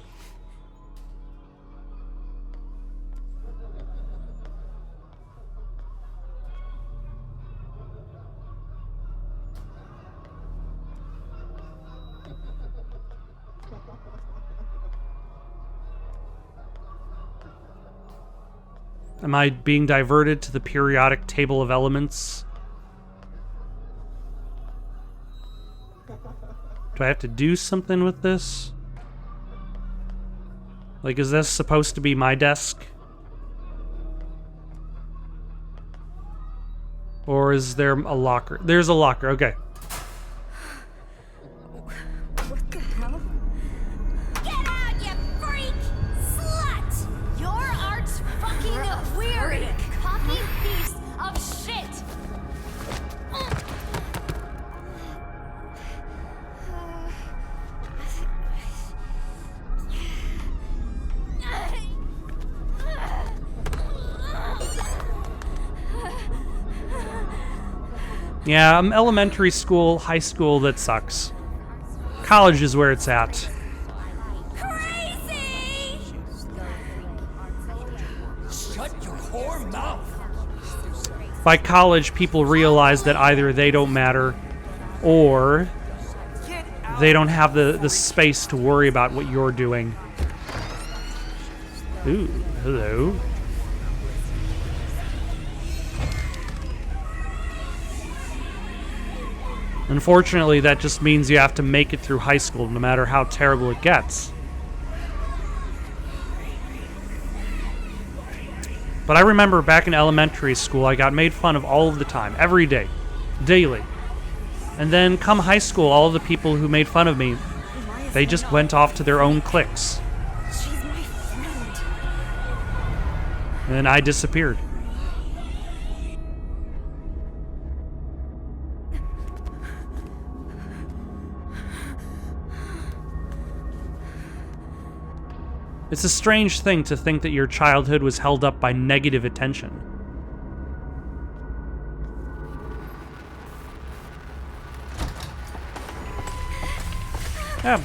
Am I being diverted to the periodic table of elements? Do I have to do something with this? Like, is this supposed to be my desk? Or is there a locker? There's a locker, okay. What the hell? Get out, you freak! Slut! Your art's fucking weird. Cocky piece of shit. Yeah, elementary school, high school, that sucks. College is where it's at. Crazy! Shut your whore mouth! By college, people realize that either they don't matter, or they don't have the space to worry about what you're doing. Ooh, hello. Unfortunately, that just means you have to make it through high school, no matter how terrible it gets. But I remember back in elementary school, I got made fun of all of the time, every day, daily. And then come high school, all of the people who made fun of me, they just went off to their own cliques. She's my friend. And I disappeared. It's a strange thing to think that your childhood was held up by negative attention. Yeah.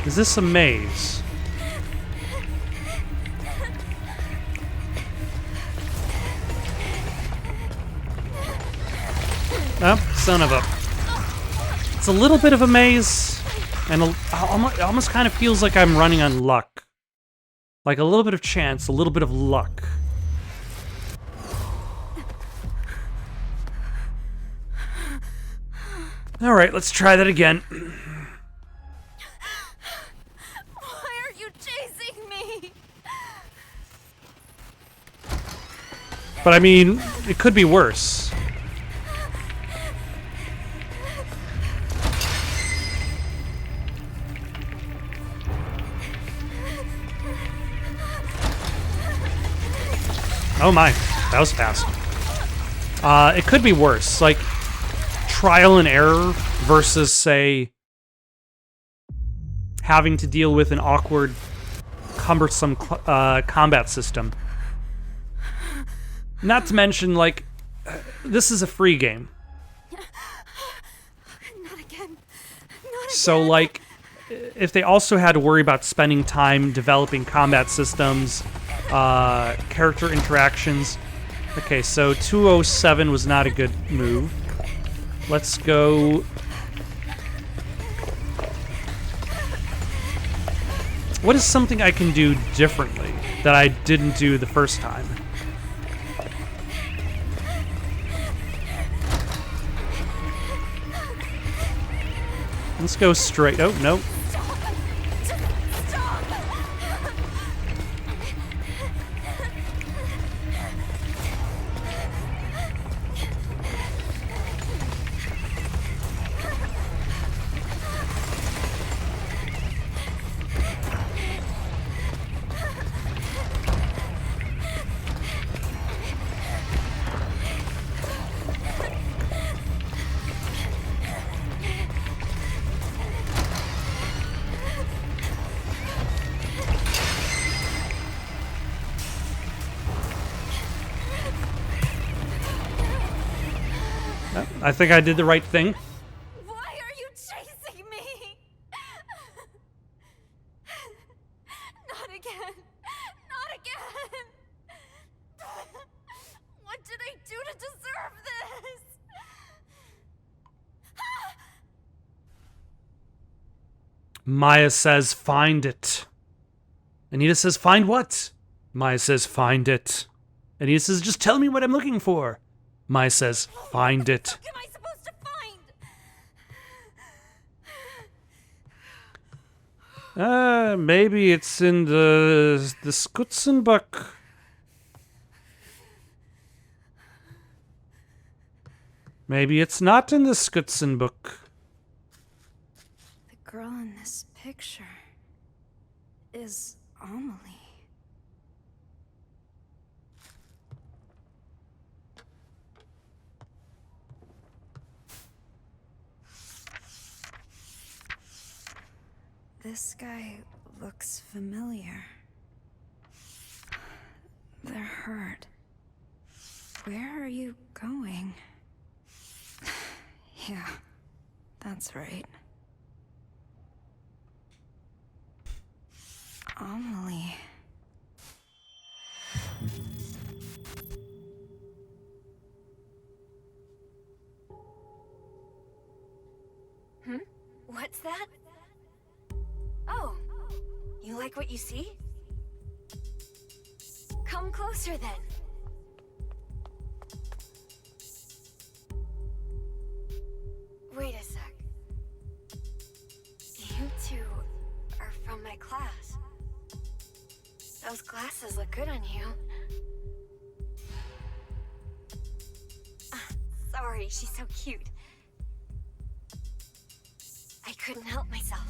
Is this a maze? Oh, son of a... It's a little bit of a maze, and it almost kind of feels like I'm running on luck. Like a little bit of chance, a little bit of luck. Alright, let's try that again. Why are you chasing me? But I mean, it could be worse. Oh my, that was fast. It could be worse, like trial and error versus, say, having to deal with an awkward, cumbersome combat system. Not to mention, like, this is a free game. So, like, if they also had to worry about spending time developing combat systems, character interactions. Okay, so 207 was not a good move. Let's go... What is something I can do differently that I didn't do the first time? Let's go straight. Oh, no. I think I did the right thing. Why are you chasing me? Not again. Not again. What did I do to deserve this? Maya says, find it. Anita says, find what? Maya says, find it. Anita says, just tell me what I'm looking for. Maya says, find it. What am I supposed to find? Maybe it's in the Skutzenbuck. Maybe it's not in the Skutzenbuck. The girl in this picture is Amelie. This guy looks familiar. They're hurt. Where are you going? Yeah, that's right. Amelie. What's that? Oh, you like what you see? Come closer then. Wait a sec. You two are from my class. Those glasses look good on you. Sorry, she's so cute. I couldn't help myself.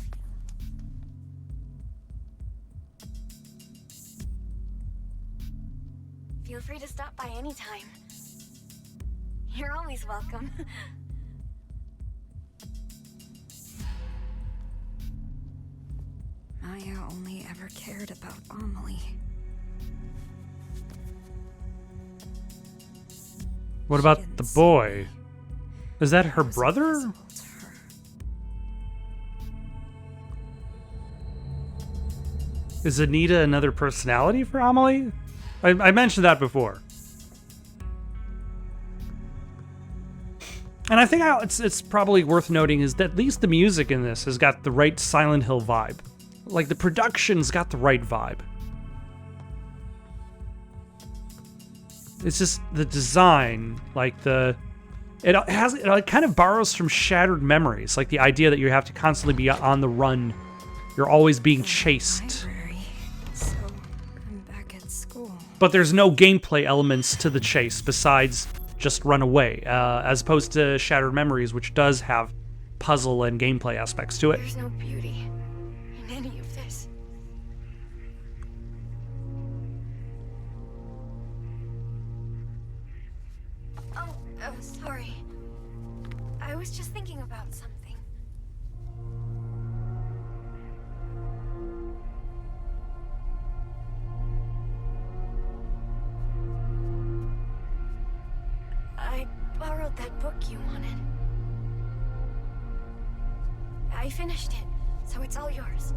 Feel free to stop by anytime. You're always welcome. Maya only ever cared about Amelie. What She about didn't the see boy? me. Is that her I was brother? invisible to her. Is Anita another personality for Amelie? I mentioned that before. And I think it's probably worth noting is that at least the music in this has got the right Silent Hill vibe. Like, the production's got the right vibe. It's just the design, like it kind of borrows from Shattered Memories, like the idea that you have to constantly be on the run. You're always being chased. Library. So I'm back at school. But there's no gameplay elements to the chase besides just run away, as opposed to Shattered Memories, which does have puzzle and gameplay aspects to it. There's no beauty in any of this. Oh, sorry. I was just thinking about something. I borrowed that book you wanted. I finished it, so it's all yours.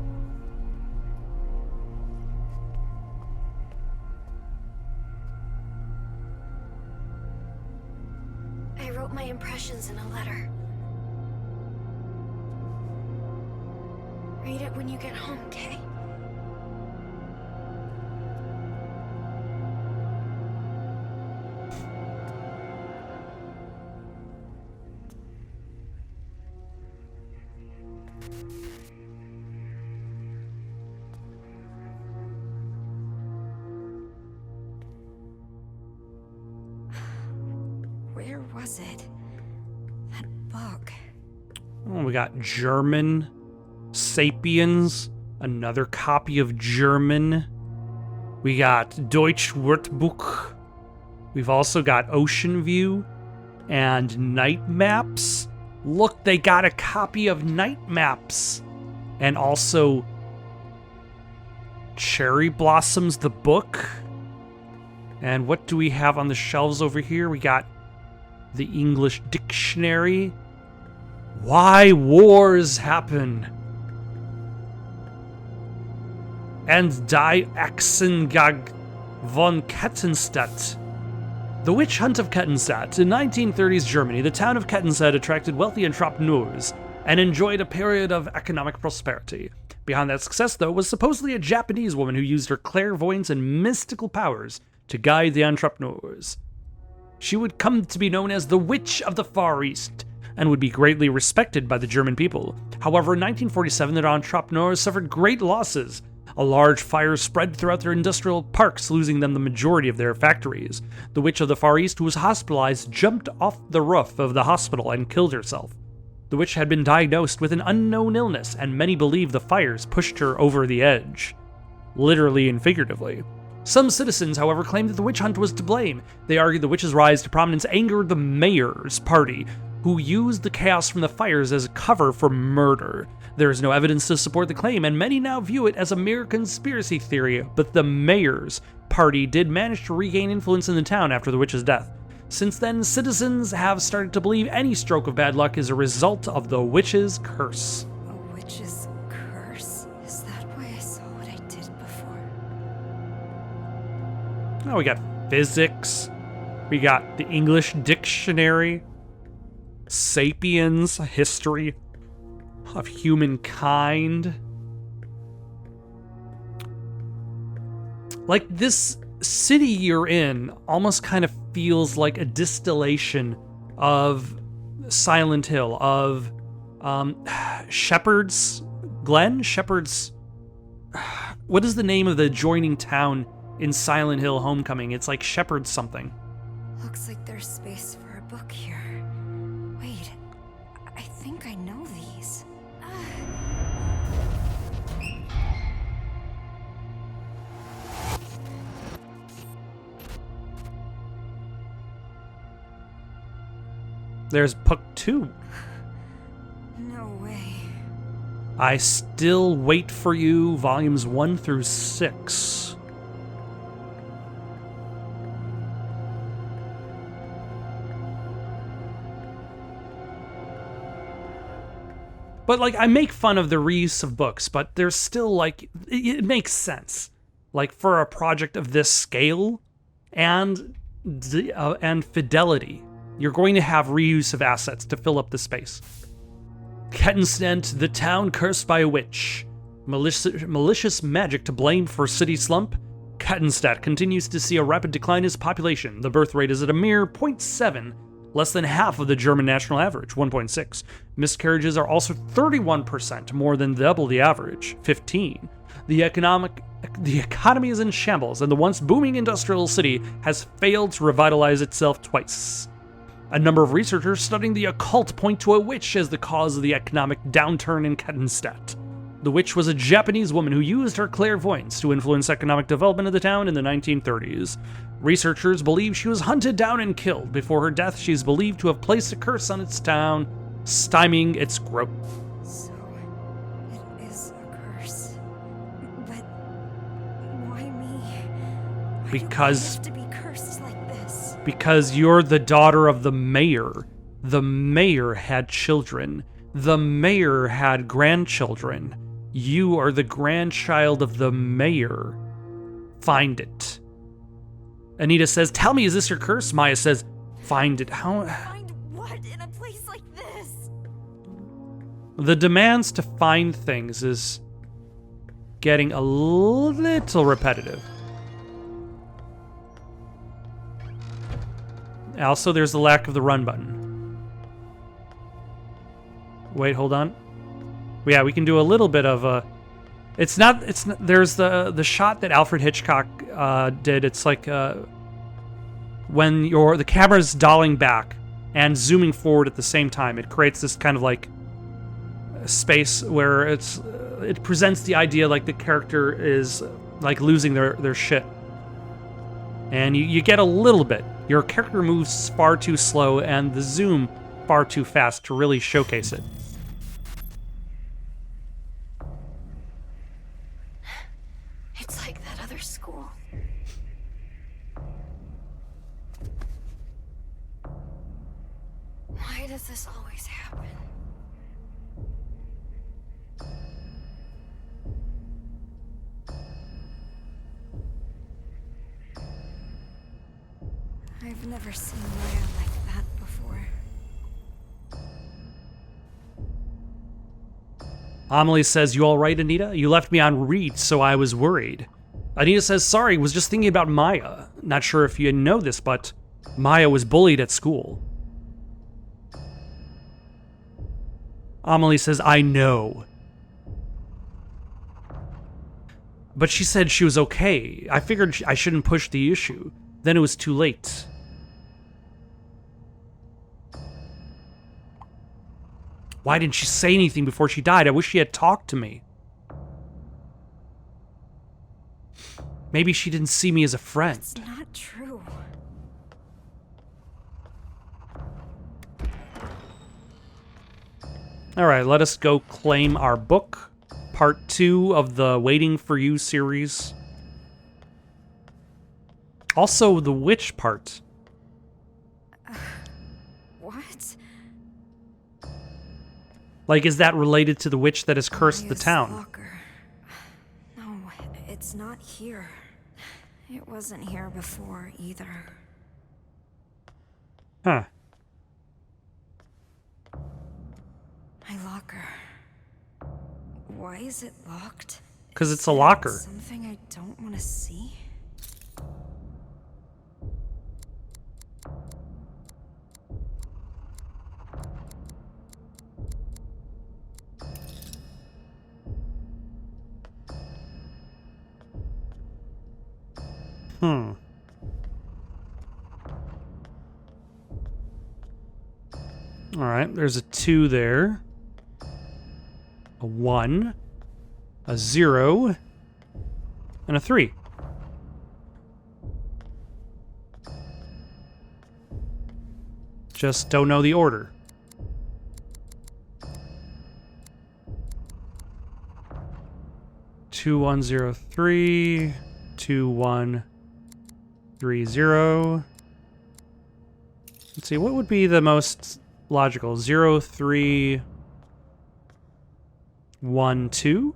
I wrote my impressions in a letter. Read it when you get home, okay? Where was it? That book. Oh, we got German, Sapiens, another copy of German. We got Deutsch Wörterbuch. We've also got Ocean View and Night Maps. Look, they got a copy of Night Maps. And also Cherry Blossoms, the book. And what do we have on the shelves over here? We got the English Dictionary. Why Wars Happen. And Die Axengag von Kettenstedt. The Witch Hunt of Kettenstedt. In 1930s Germany, the town of Kettenstedt attracted wealthy entrepreneurs and enjoyed a period of economic prosperity. Behind that success, though, was supposedly a Japanese woman who used her clairvoyance and mystical powers to guide the entrepreneurs. She would come to be known as the Witch of the Far East and would be greatly respected by the German people. However, in 1947, the entrepreneurs suffered great losses. A large fire spread throughout their industrial parks, losing them the majority of their factories. The Witch of the Far East, who was hospitalized, jumped off the roof of the hospital and killed herself. The witch had been diagnosed with an unknown illness, and many believe the fires pushed her over the edge, literally and figuratively. Some citizens, however, claimed that the witch hunt was to blame. They argued the witch's rise to prominence angered the mayor's party, who used the chaos from the fires as a cover for murder. There is no evidence to support the claim, and many now view it as a mere conspiracy theory, but the mayor's party did manage to regain influence in the town after the witch's death. Since then, citizens have started to believe any stroke of bad luck is a result of the witch's curse. A witch's curse? Is that why I saw what I did before? Oh, we got physics. We got the English Dictionary. Sapiens, a history of humankind. Like, this city you're in almost kind of feels like a distillation of Silent Hill, of Shepherd's Glen? Shepherd's... What is the name of the adjoining town in Silent Hill Homecoming? It's like Shepherd's something. Looks like there's space for a book here. Wait, I think I know these. There's book 2. No way. I Still Wait for You, volumes 1 through 6. But, like, I make fun of the reuse of books, but there's still, like, it makes sense. Like, for a project of this scale and fidelity, you're going to have reuse of assets to fill up the space. Kettenstedt, the town cursed by a witch. Malicious magic to blame for city slump. Kettenstedt continues to see a rapid decline in its population. The birth rate is at a mere 0.7, less than half of the German national average, 1.6. Miscarriages are also 31%, more than double the average, 15. The economy is in shambles, and the once booming industrial city has failed to revitalize itself twice. A number of researchers studying the occult point to a witch as the cause of the economic downturn in Kettenstedt. The witch was a Japanese woman who used her clairvoyance to influence economic development of the town in the 1930s. Researchers believe she was hunted down and killed. Before her death, she is believed to have placed a curse on its town, stymieing its growth. So, it is a curse. But why me? Why Because- do I have to be cursed like this? Because you're the daughter of the mayor. The mayor had children. The mayor had grandchildren. You are the grandchild of the mayor. Find it. Anita says, tell me, is this your curse? Maya says, find it. How? Find what in a place like this? The demands to find things is getting a little repetitive. Also, there's the lack of the run button. Wait, hold on. Yeah, we can do a little bit of a... It's not... There's the shot that Alfred Hitchcock did. It's like when the camera's dolling back and zooming forward at the same time. It creates this kind of like space where it presents the idea like the character is like losing their shit. And you get a little bit. Your character moves far too slow and the zoom far too fast to really showcase it. It's like that other school. Why does this always happen? I've never seen Maya like that before. Amelie says, you all right, Anita? You left me on read, so I was worried. Anita says, sorry, was just thinking about Maya. Not sure if you know this, but Maya was bullied at school. Amelie says, I know. But she said she was okay. I figured I shouldn't push the issue. Then it was too late. Why didn't she say anything before she died? I wish she had talked to me. Maybe she didn't see me as a friend. It's not true. All right, let us go claim our book. Part 2 of the Waiting for You series. Also, the witch part. What? Like, is that related to the witch that has cursed the Maya's town? locker. No, it's not here. It wasn't here before either. Huh. My locker. Why is it locked? Because it's a Is that locker. Something I don't want to see? Alright, there's a 2 there. A 1. A 0. And a 3. Just don't know the order. Two 1 0 3. 2 1 3 0. Let's see, what would be the most logical? 0 3 1 2.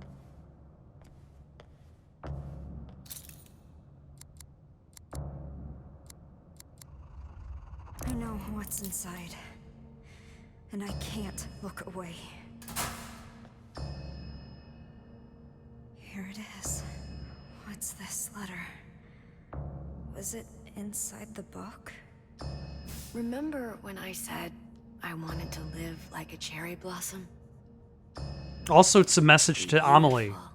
I know what's inside, and I can't look away. Here it is. What's this letter? Was it inside the book? Remember when I said I wanted to live like a cherry blossom? Also, it's a message to Amelie. Beautiful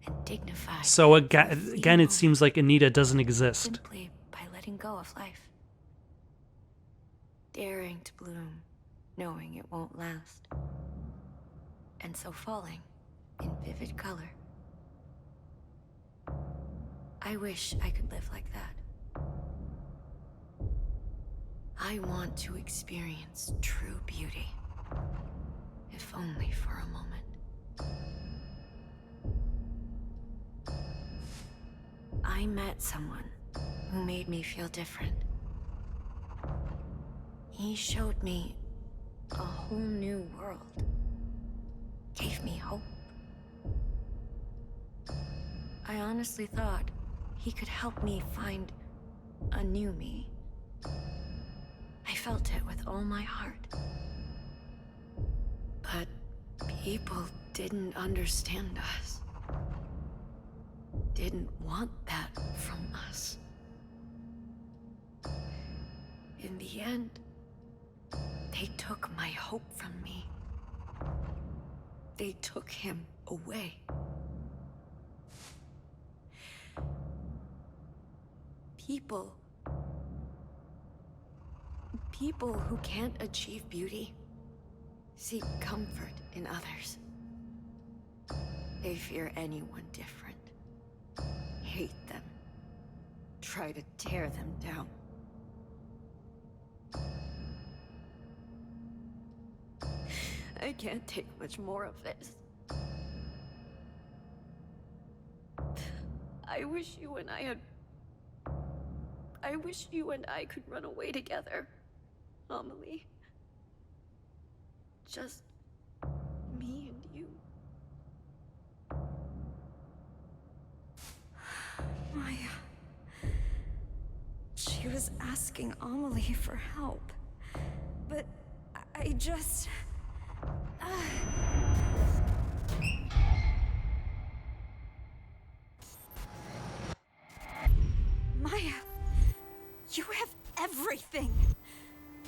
and dignified. So again, it seems like Anita doesn't exist. Simply by letting go of life. Daring to bloom, knowing it won't last. And so falling in vivid color. I wish I could live like that. I want to experience true beauty, if only for a moment. I met someone who made me feel different. He showed me a whole new world, gave me hope. I honestly thought he could help me find a new me. I felt it with all my heart. But people didn't understand us. Didn't want that from us. In the end, they took my hope from me. They took him away. People who can't achieve beauty seek comfort in others. They fear anyone different, hate them, try to tear them down. I can't take much more of this. I wish you and I could run away together, Amelie. Just me and you. Maya. She was asking Amelie for help. But I just... Maya, you have everything.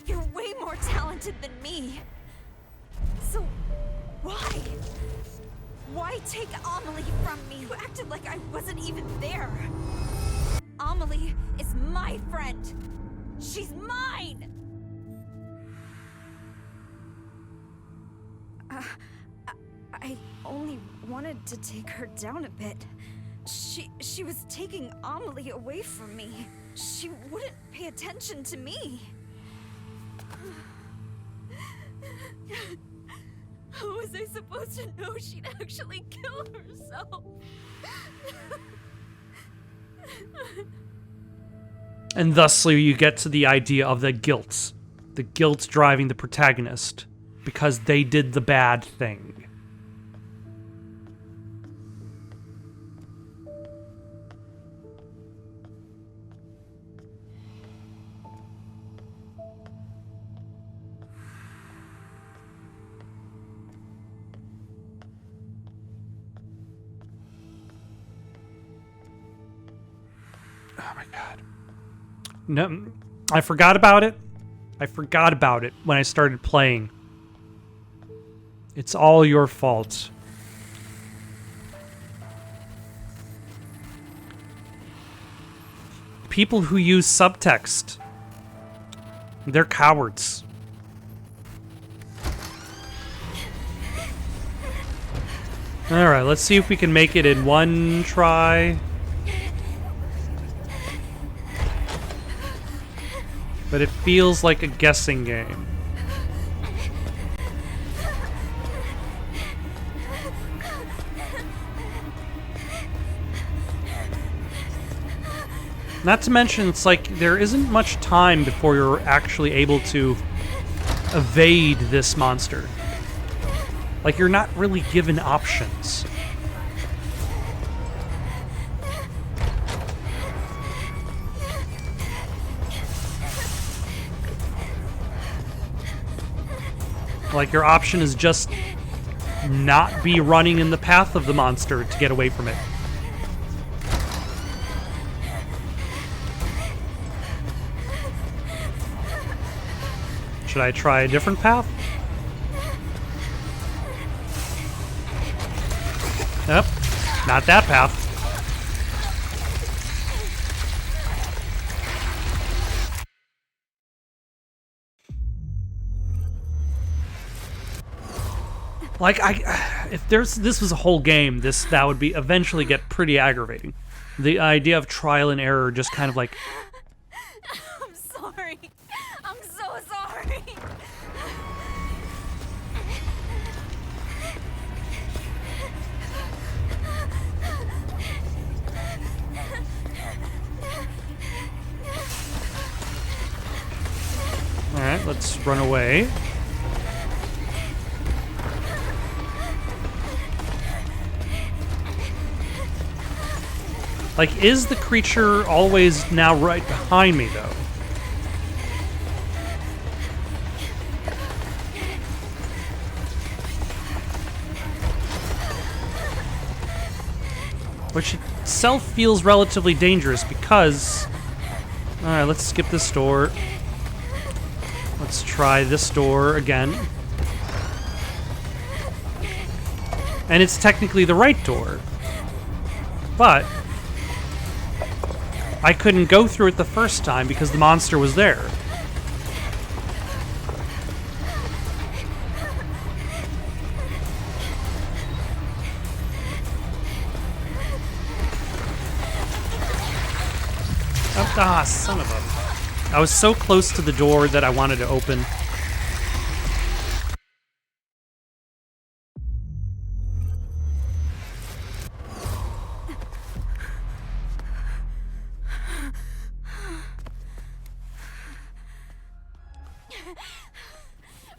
You're way more talented than me. So, why? Why take Amelie from me? You acted like I wasn't even there. Amelie is my friend. She's mine! I only wanted to take her down a bit. She was taking Amelie away from me. She wouldn't pay attention to me. How was I supposed to know she'd actually kill herself? And thusly you get to the idea of the guilt. The guilt driving the protagonist. Because they did the bad thing. Oh my god. No, I forgot about it. I forgot about it when I started playing. It's all your fault. People who use subtext, they're cowards. Alright, let's see if we can make it in one try. But it feels like a guessing game. Not to mention, it's like there isn't much time before you're actually able to evade this monster. Like, you're not really given options. Like, your option is just not be running in the path of the monster to get away from it. Should I try a different path? Yep, not that path. Like, if this was a whole game, that would be eventually get pretty aggravating. The idea of trial and error just kind of like... I'm sorry. I'm so sorry. Alright, let's run away. Like, is the creature always now right behind me, though? Which itself feels relatively dangerous because... Alright, let's skip this door. Let's try this door again. And it's technically the right door. But I couldn't go through it the first time because the monster was there. Ah, son of a... I was so close to the door that I wanted to open.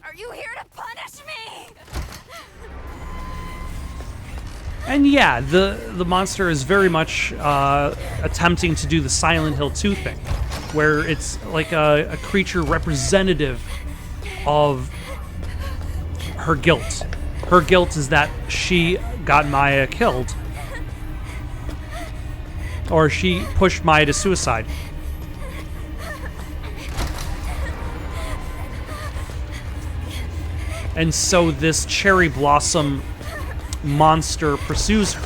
Are you here to punish me? And yeah, the monster is very much attempting to do the Silent Hill 2 thing, where it's like a creature representative of her guilt. Her guilt is that she got Maya killed. Or she pushed Maya to suicide. And so this cherry blossom monster pursues her.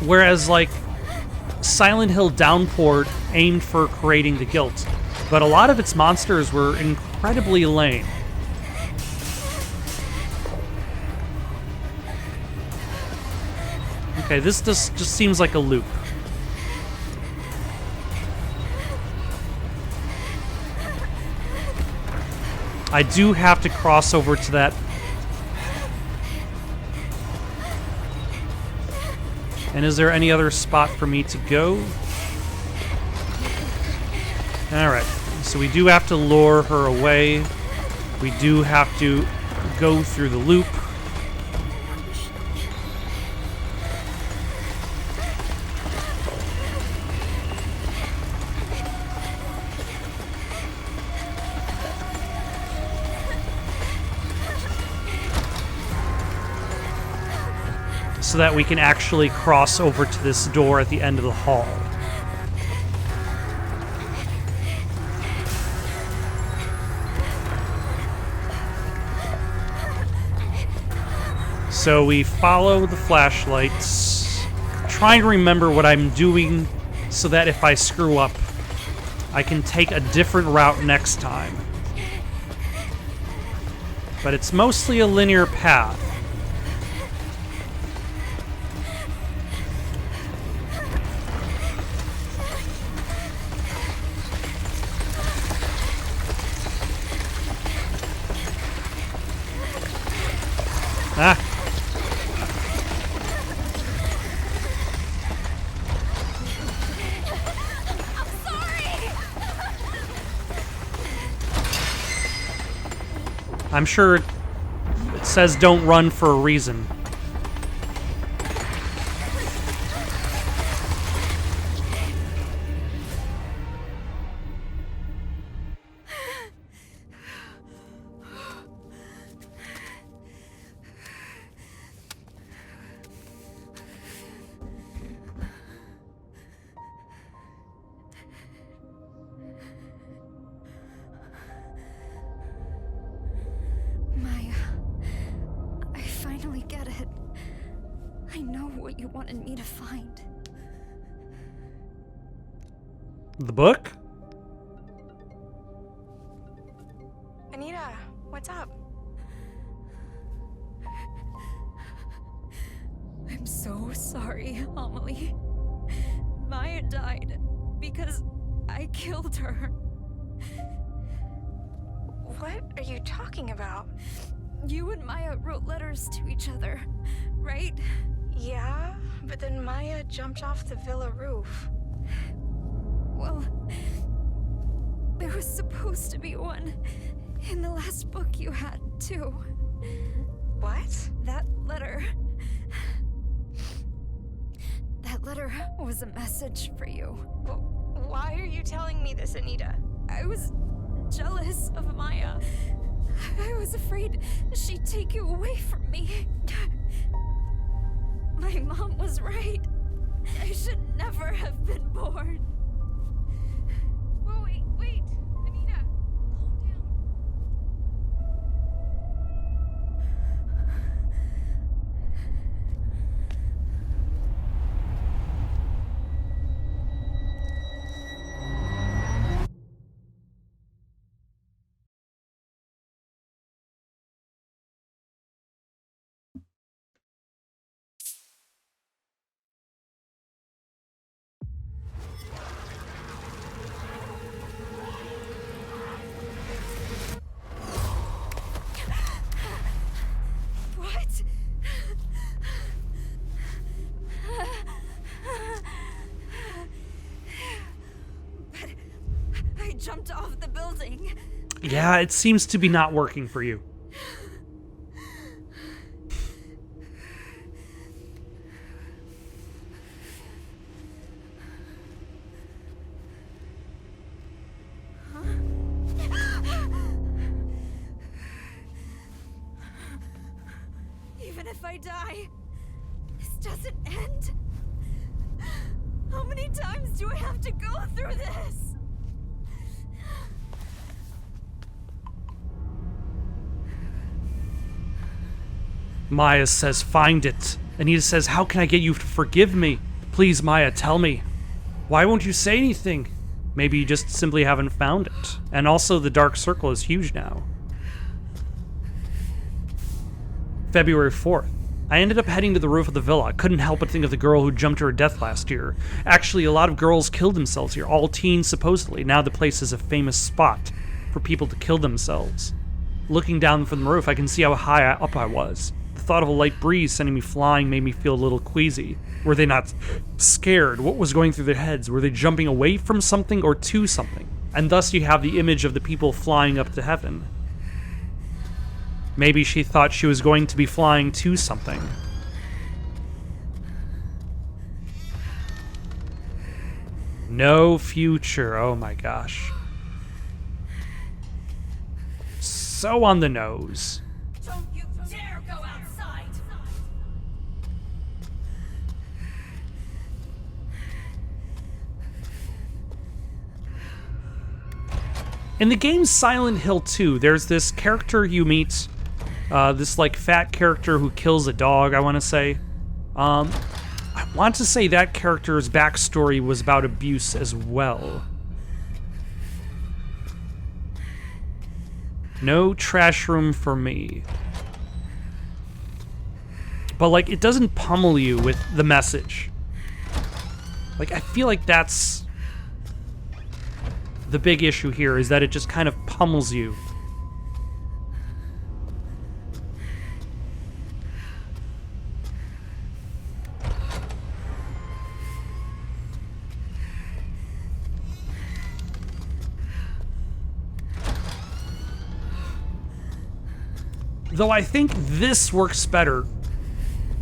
Whereas, like, Silent Hill Downpour aimed for creating the guilt, but a lot of its monsters were incredibly lame. Okay, this just seems like a loop. I do have to cross over to that. And is there any other spot for me to go? Alright, so we do have to lure her away. We do have to go through the loop. So that we can actually cross over to this door at the end of the hall. So we follow the flashlights, trying to remember what I'm doing so that if I screw up, I can take a different route next time. But it's mostly a linear path. Ah. I'm sorry. I'm sure it says don't run for a reason. Maya, I finally get it. I know what you wanted me to find. The book? Anita, what's up? I'm so sorry, Amelie. Maya died because I killed her. What are you talking about? You and Maya wrote letters to each other, right? Yeah, but then Maya jumped off the villa roof. Well, there was supposed to be one in the last book you had, too. What? That letter. That letter was a message for you. Why are you telling me this, Anita? I was jealous of Maya. I was afraid she'd take you away from me. My mom was right. I should never have been born. Whoa, wait, Anita, calm down. What? But I jumped off the building. Yeah, it seems to be not working for you. Even if I die, this doesn't end. How many times do I have to go through this? Maya says, find it. Anita says, how can I get you to forgive me? Please, Maya, tell me. Why won't you say anything? Maybe you just simply haven't found it. And also, the dark circle is huge now. February 4th. I ended up heading to the roof of the villa. I couldn't help but think of the girl who jumped to her death last year. Actually, a lot of girls killed themselves here, all teens supposedly. Now the place is a famous spot for people to kill themselves. Looking down from the roof, I can see how high up I was. The thought of a light breeze sending me flying made me feel a little queasy. Were they not scared? What was going through their heads? Were they jumping away from something or to something? And thus you have the image of the people flying up to heaven. Maybe she thought she was going to be flying to something. No future. Oh my gosh. So on the nose. Don't you dare go outside! In the game Silent Hill 2, there's this character you meet, this like fat character who kills a dog, I want to say. I want to say that character's backstory was about abuse as well. No trash room for me. But like, it doesn't pummel you with the message. Like, I feel like that's the big issue here, is that it just kind of pummels you. Though I think this works better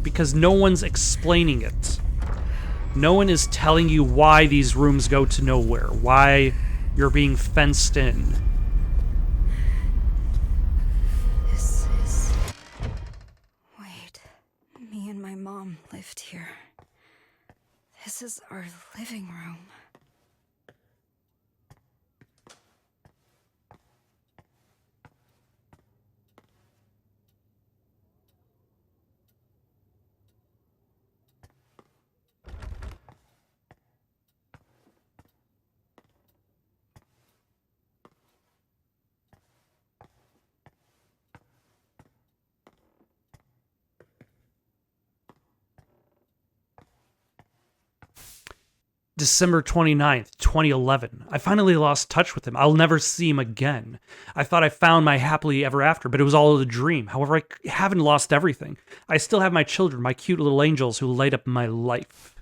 because no one's explaining it. No one is telling you why these rooms go to nowhere, why you're being fenced in. This is... Wait, me and my mom lived here. This is our living room. December 29th, 2011. I finally lost touch with him. I'll never see him again. I thought I found my happily ever after, but it was all a dream. However, I haven't lost everything. I still have my children, my cute little angels who light up my life.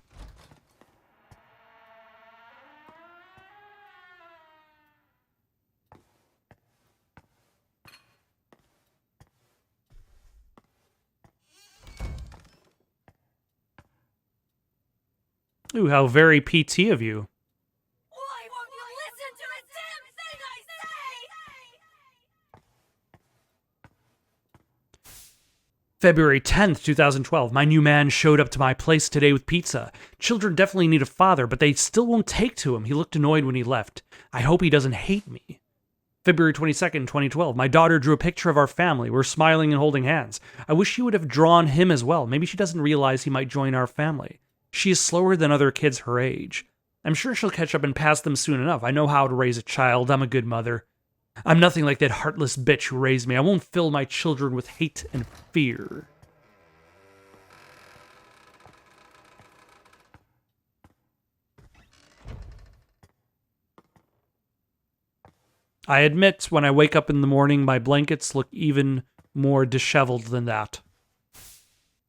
Ooh, how very PT of you. Why won't you listen to a damn thing I say? February 10th, 2012. My new man showed up to my place today with pizza. Children definitely need a father, but they still won't take to him. He looked annoyed when he left. I hope he doesn't hate me. February 22nd, 2012. My daughter drew a picture of our family. We're smiling and holding hands. I wish she would have drawn him as well. Maybe she doesn't realize he might join our family. She is slower than other kids her age. I'm sure she'll catch up and pass them soon enough. I know how to raise a child. I'm a good mother. I'm nothing like that heartless bitch who raised me. I won't fill my children with hate and fear. I admit, when I wake up in the morning, my blankets look even more disheveled than that.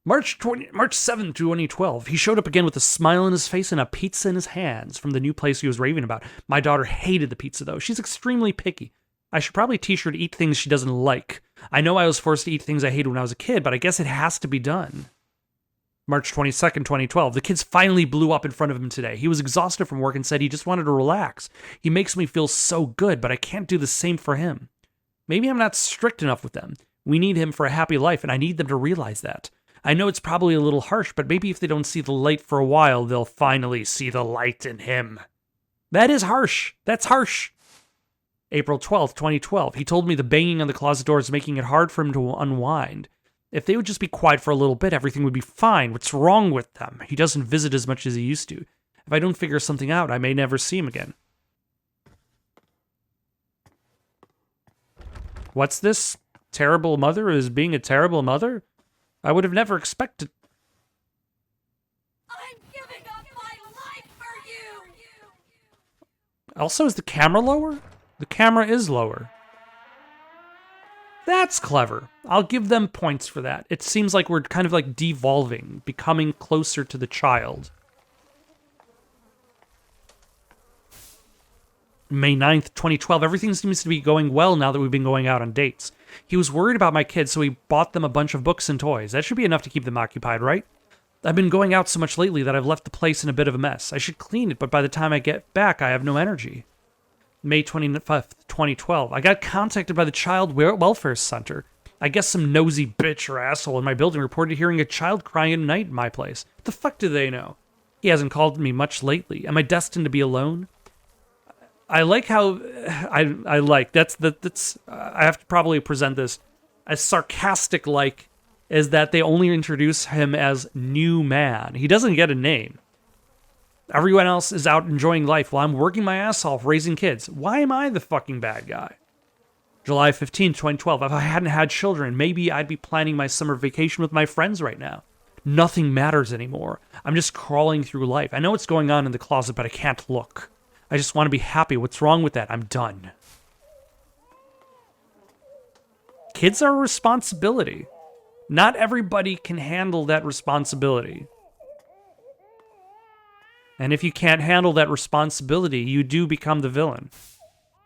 March 7th, 2012. He showed up again with a smile on his face and a pizza in his hands from the new place he was raving about. My daughter hated the pizza, though. She's extremely picky. I should probably teach her to eat things she doesn't like. I know I was forced to eat things I hated when I was a kid, but I guess it has to be done. March 22nd, 2012. The kids finally blew up in front of him today. He was exhausted from work and said he just wanted to relax. He makes me feel so good, but I can't do the same for him. Maybe I'm not strict enough with them. We need him for a happy life, and I need them to realize that. I know it's probably a little harsh, but maybe if they don't see the light for a while, they'll finally see the light in him. That is harsh. That's harsh. April 12th, 2012. He told me the banging on the closet door is making it hard for him to unwind. If they would just be quiet for a little bit, everything would be fine. What's wrong with them? He doesn't visit as much as he used to. If I don't figure something out, I may never see him again. What's this? Terrible mother is being a terrible mother? I would have never expected. I'm giving up my life for you! Also, is the camera lower? The camera is lower. That's clever. I'll give them points for that. It seems like we're kind of like devolving, becoming closer to the child. May 9th, 2012. Everything seems to be going well now that we've been going out on dates. He was worried about my kids, so he bought them a bunch of books and toys. That should be enough to keep them occupied, right? I've been going out so much lately that I've left the place in a bit of a mess. I should clean it, but by the time I get back, I have no energy. May 25th, 2012. I got contacted by the Child Welfare Center. I guess some nosy bitch or asshole in my building reported hearing a child crying at night in my place. What the fuck do they know? He hasn't called me much lately. Am I destined to be alone? I like how I have to probably present this as sarcastic is that they only introduce him as new man. He doesn't get a name. Everyone else is out enjoying life while I'm working my ass off raising kids. Why am I the fucking bad guy? July 15th, 2012. If I hadn't had children, maybe I'd be planning my summer vacation with my friends right now. Nothing matters anymore. I'm just crawling through life. I know what's going on in the closet, but I can't look. I just want to be happy. What's wrong with that? I'm done. Kids are a responsibility. Not everybody can handle that responsibility. And if you can't handle that responsibility, you do become the villain.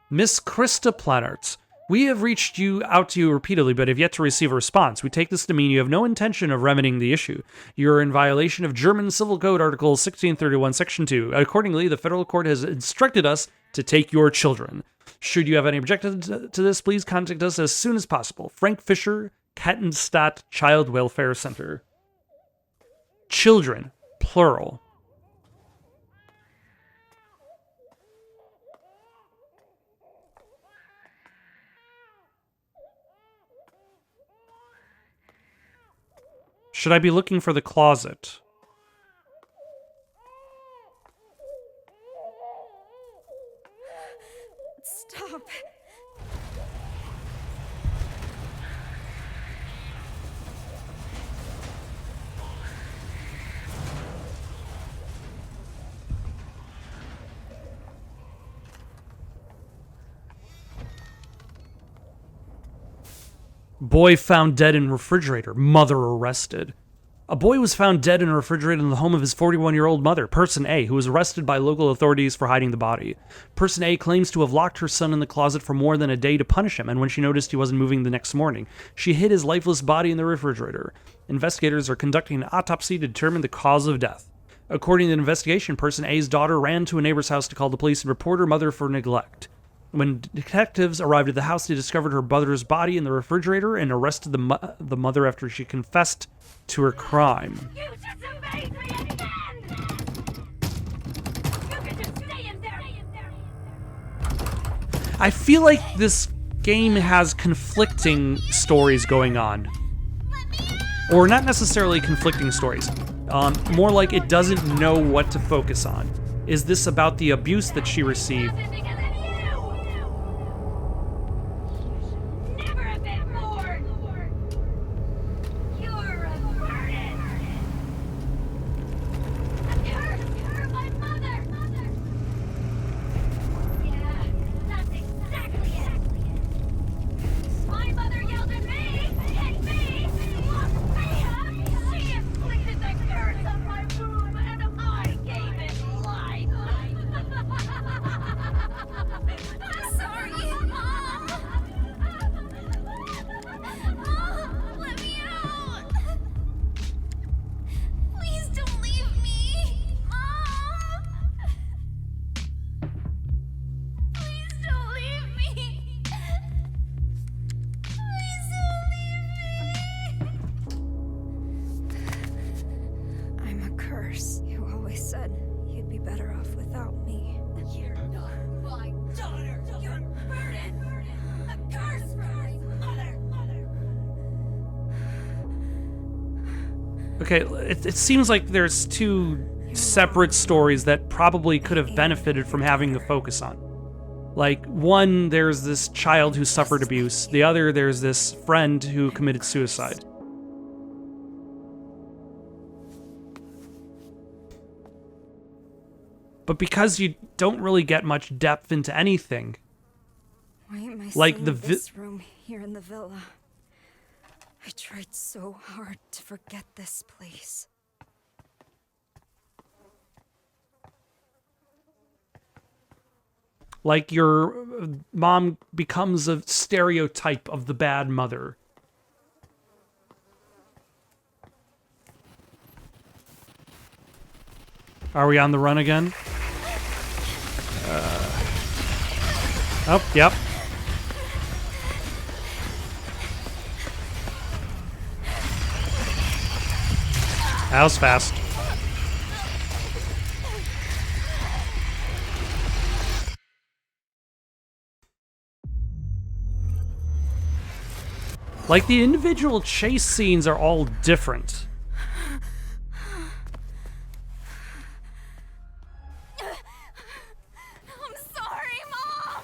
Miss Krista Planarts, we have reached out to you repeatedly, but have yet to receive a response. We take this to mean you have no intention of remedying the issue. You're in violation of German Civil Code Article 1631, Section 2. Accordingly, the federal court has instructed us to take your children. Should you have any objection to this, please contact us as soon as possible. Frank Fisher, Kattenstadt Child Welfare Center. Children, plural. Should I be looking for the closet? Stop. Boy found dead in refrigerator. Mother arrested. A boy was found dead in a refrigerator in the home of his 41-year-old mother, Person A, who was arrested by local authorities for hiding the body. Person A claims to have locked her son in the closet for more than a day to punish him, and when she noticed he wasn't moving the next morning, she hid his lifeless body in the refrigerator. Investigators are conducting an autopsy to determine the cause of death. According to the investigation, Person A's daughter ran to a neighbor's house to call the police and report her mother for neglect. When detectives arrived at the house, they discovered her brother's body in the refrigerator and arrested the mother after she confessed to her crime. You disobeyed me again! You can just stay in there! I feel like this game has conflicting stories going on. Or not necessarily conflicting stories. More like it doesn't know what to focus on. Is this about the abuse that she received? Nothing because of you! Never a bit more! You're a burden! A curse for my mother! Yeah, that's exactly it! My mother yelled at me! Hit me! Locked me up! She inflicted the curse on my room, and I gave it life! I'm sorry, Mom! Mom, let me out! Please don't leave me! Mom! Please don't leave me! Please don't leave me! I'm a curse. You always said you'd be better off without me. You're not my daughter! You're a burden! A curse for my mother! Okay, it seems like there's two separate stories that probably could have benefited from having the focus on. Like, one, there's this child who suffered abuse. The other, there's this friend who committed suicide. But because you don't really get much depth into anything, Why am I Like staying the in vi- this room here in the villa? I tried so hard to forget this place. like your mom becomes a stereotype of the bad mother. Are we on the run again? Oh, yep. That was fast. Like, the individual chase scenes are all different. I'm sorry, Mom!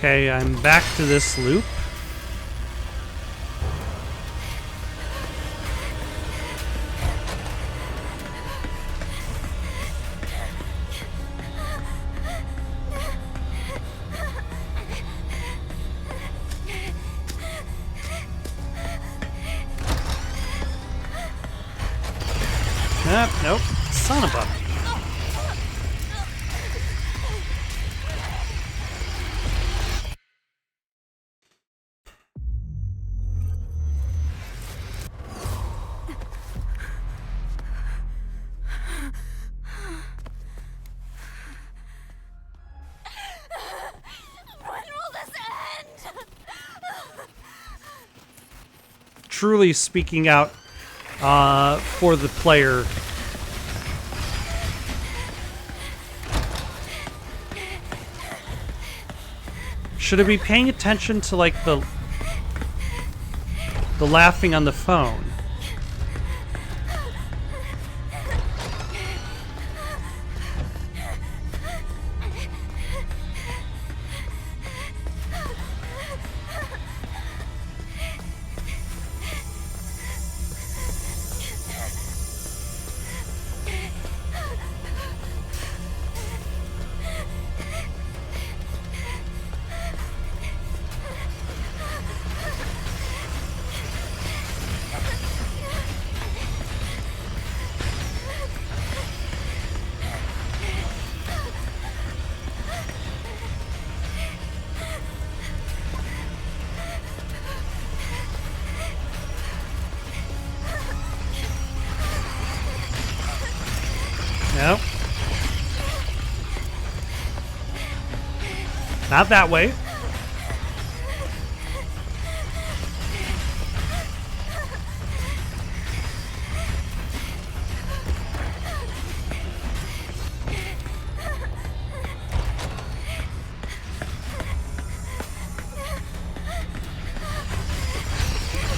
Okay, I'm back to this loop. Nope. Son of a... truly speaking out for the player. Should I be paying attention to, like, the laughing on the phone? No. Not that way.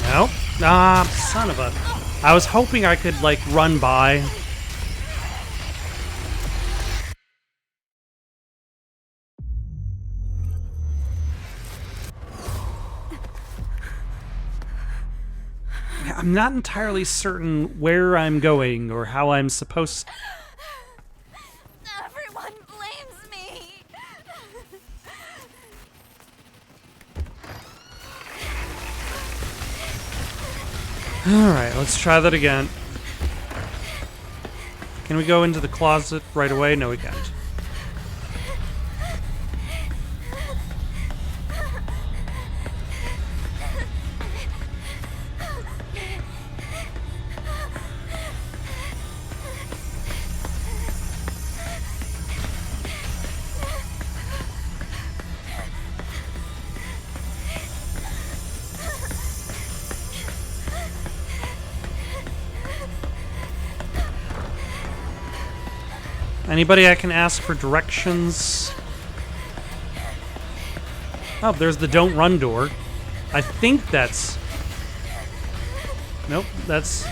No. Ah, son of a... I was hoping I could, like, run by. I'm not entirely certain where I'm going or how I'm supposed... Everyone blames me. Alright, let's try that again. Can we go into the closet right away? No, we can't. Anybody I can ask for directions? Oh, there's the don't run door. I think that's... Nope, that's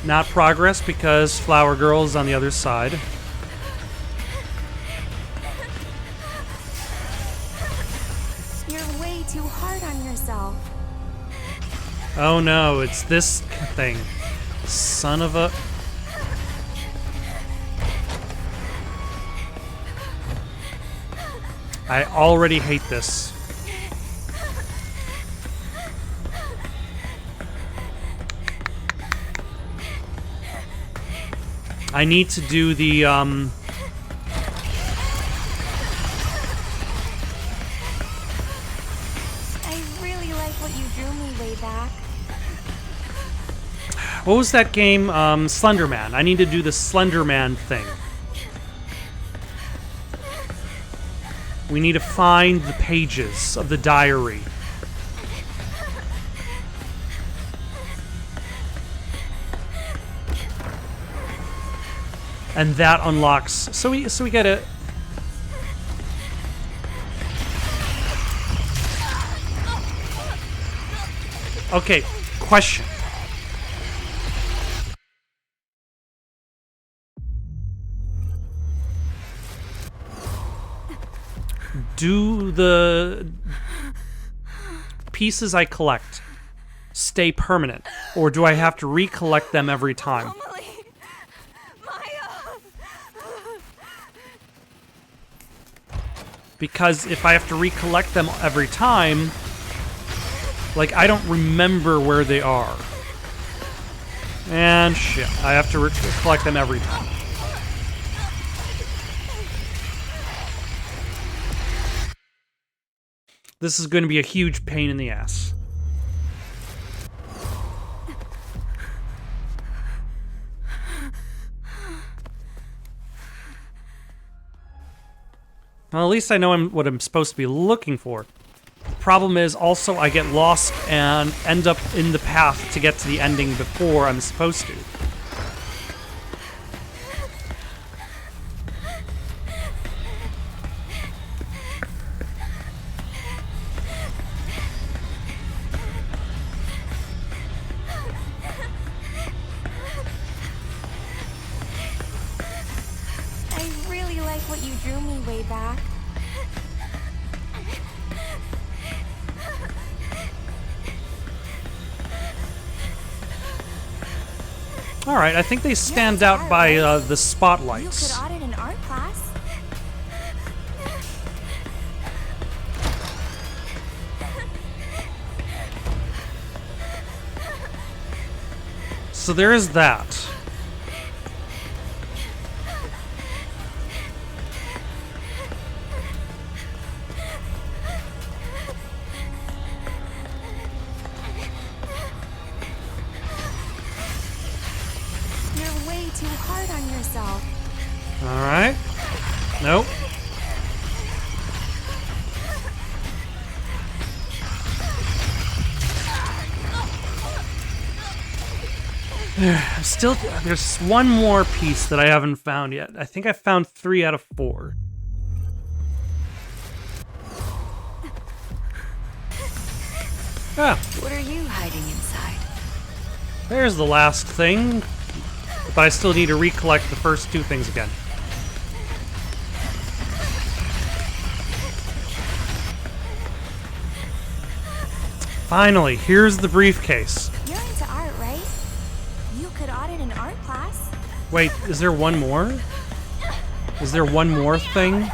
not progress because Flower Girl's on the other side. You're way too hard on yourself. Oh no, it's this thing. Son of a... I already hate this. I need to do the, I really like what you drew me way back. What was that game? Slender Man. I need to do the Slender Man thing. We need to find the pages of the diary. And that unlocks... So we gotta... Okay, question. Do the pieces I collect stay permanent, or do I have to recollect them every time? Emily, Maya. Because if I have to recollect them every time, like, I don't remember where they are. And shit, I have to collect them every time. This is going to be a huge pain in the ass. Well, at least I know what I'm supposed to be looking for. The Problem is, also, I get lost and end up in the path to get to the ending before I'm supposed to. I really like what you drew me way back. Alright, I think they stand out by the You spotlights. could audit an art class. So there is that. You're way too hard on yourself. Alright. Nope. Still, there's one more piece that I haven't found yet. I think I found 3 out of 4. Ah, What are you hiding inside? there's the last thing. But I still need to recollect the first 2 things again. Finally, here's the briefcase. You're into art, right? You could audit an art class. Wait, is there one more? Is there one more thing?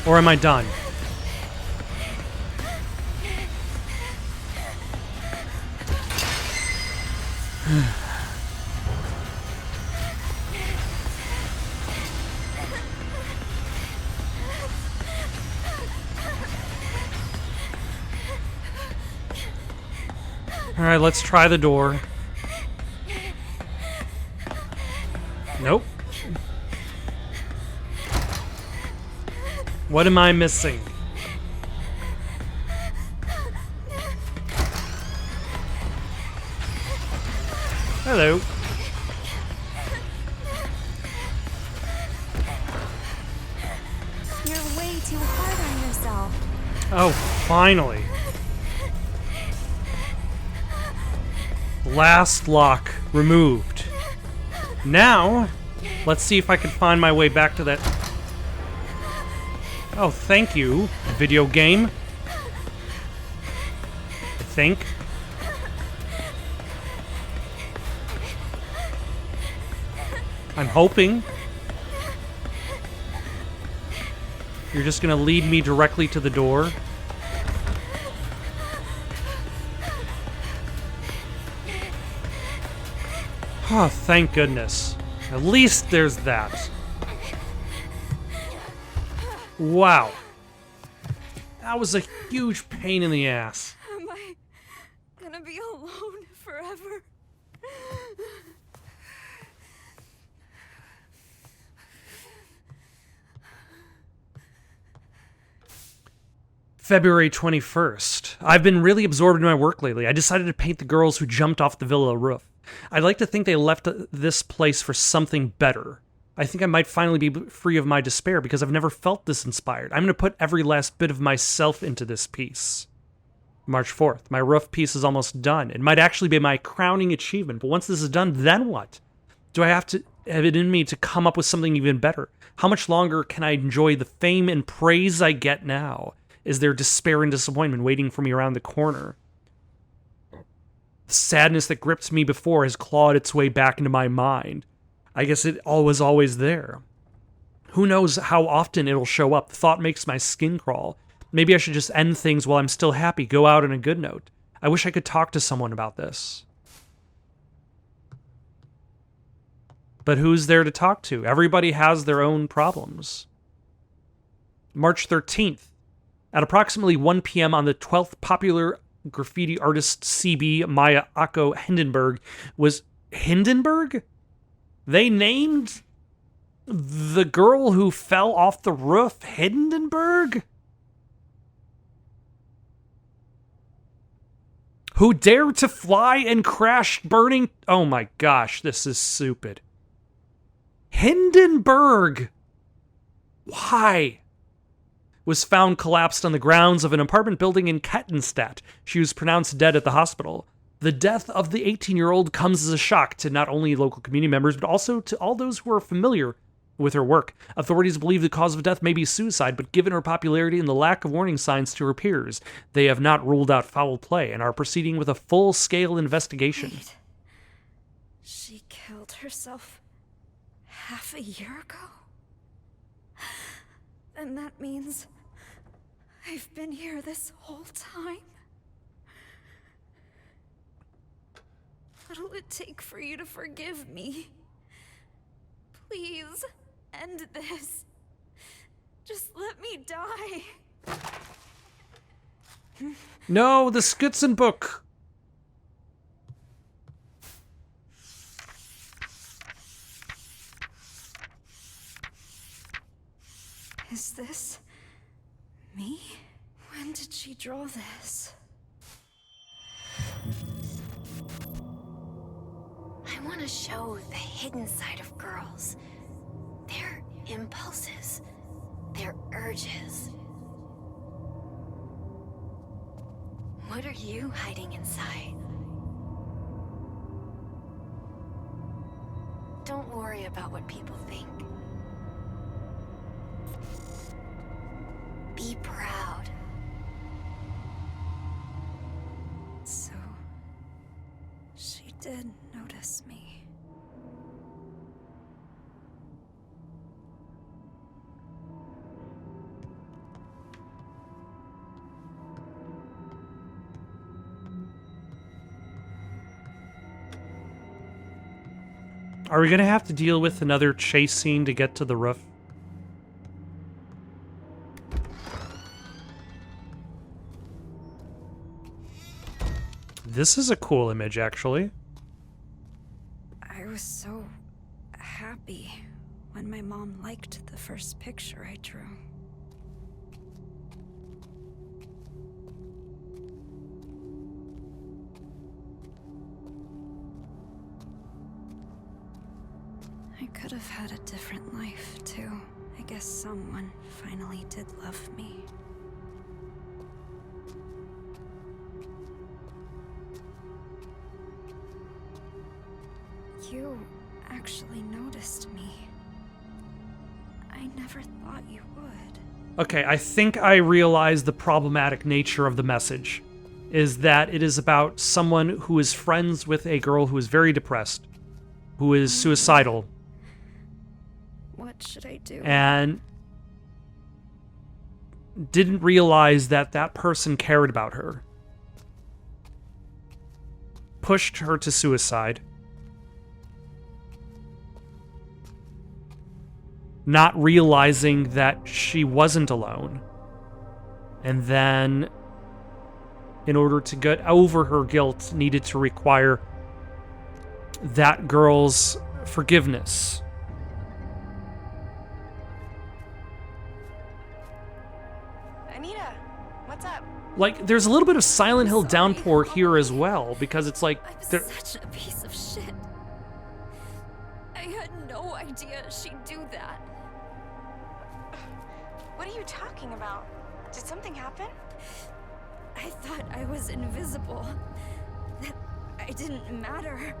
Or am I done? Alright, let's try the door. Nope. What am I missing? Hello. You're way too hard on yourself. Oh, finally. Last lock removed. Now, let's see if I can find my way back to that. Oh, thank you, video game. I think. I'm hoping. You're just gonna lead me directly to the door. Oh, thank goodness. At least there's that. Wow. That was a huge pain in the ass. Am I gonna be alone forever? February 21st. I've been really absorbed in my work lately. I decided to paint the girls who jumped off the villa roof. I'd like to think they left this place for something better. I think I might finally be free of my despair because I've never felt this inspired. I'm going to put every last bit of myself into this piece. March 4th. My roof piece is almost done. It might actually be my crowning achievement, but once this is done, then what? Do I have to have it in me to come up with something even better? How much longer can I enjoy the fame and praise I get now? Is there despair and disappointment waiting for me around the corner? The sadness that gripped me before has clawed its way back into my mind. I guess it was always there. Who knows how often it'll show up? The thought makes my skin crawl. Maybe I should just end things while I'm still happy, go out on a good note. I wish I could talk to someone about this. But who's there to talk to? Everybody has their own problems. March 13th. At approximately 1 p.m. on the 12th, popular graffiti artist CB Maya Ako Hindenburg was... Hindenburg? They named The girl who fell off the roof, Hindenburg? Who dared to fly and crash burning... Oh my gosh, this is stupid. Hindenburg! Why? Was found collapsed on the grounds of an apartment building in Kettenstadt. She was pronounced dead at the hospital. The death of the 18-year-old comes as a shock to not only local community members, but also to all those who are familiar with her work. Authorities believe the cause of death may be suicide, but given her popularity and the lack of warning signs to her peers, they have not ruled out foul play and are proceeding with a full-scale investigation. Wait. She killed herself half a year ago? And that means I've been here this whole time? What'll it take for you to forgive me? Please, end this. Just let me die. No, the Skizzen book. Is this me? When did she draw this? I want to show the hidden side of girls. Their impulses, their urges. What are you hiding inside? Don't worry about what people think. Be proud. So, she did notice me. Are we gonna have to deal with another chase scene to get to the roof? This is a cool image, actually. I was so happy when my mom liked the first picture I drew. I could have had a different life, too. I guess someone finally did love me. You actually noticed me. I never thought you would. Okay, I think I realize the problematic nature of the message is that it is about someone who is friends with a girl who is very depressed, who is suicidal, What should I do? and didn't realize that that person cared about her. Pushed her to suicide. Not realizing that she wasn't alone. And then, in order to get over her guilt, needed to require that girl's forgiveness. Anita, what's up? Like, there's a little bit of Silent Hill downpour here as well, because it's like... I'm such a piece of shit. I had no idea she'd do that. What are you talking about? Did something happen? I thought I was invisible. That I didn't matter.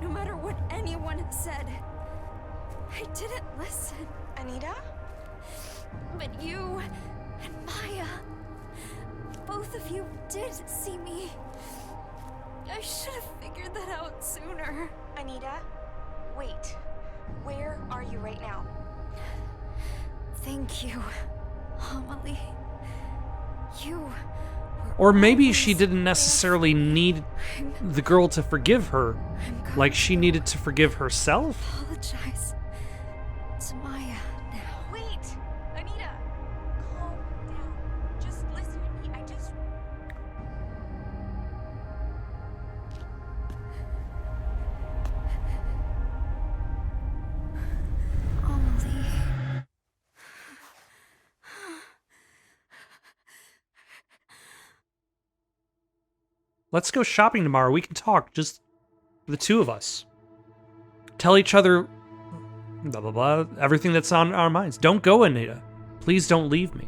No matter what anyone said. I didn't listen. Anita? But you and Maya, both of you did see me. I should have figured that out sooner. Anita? Wait. Where are you right now? Thank you, Amelie. You were Or maybe always she didn't necessarily need the girl to forgive her. I'm Like she needed to forgive herself? apologize to Maya now. Wait! Anita! Calm down. Just listen to me. Let's go shopping tomorrow. We can talk, just the two of us. Tell each other, blah, blah, blah, everything that's on our minds. Don't go, Anita. Please don't leave me.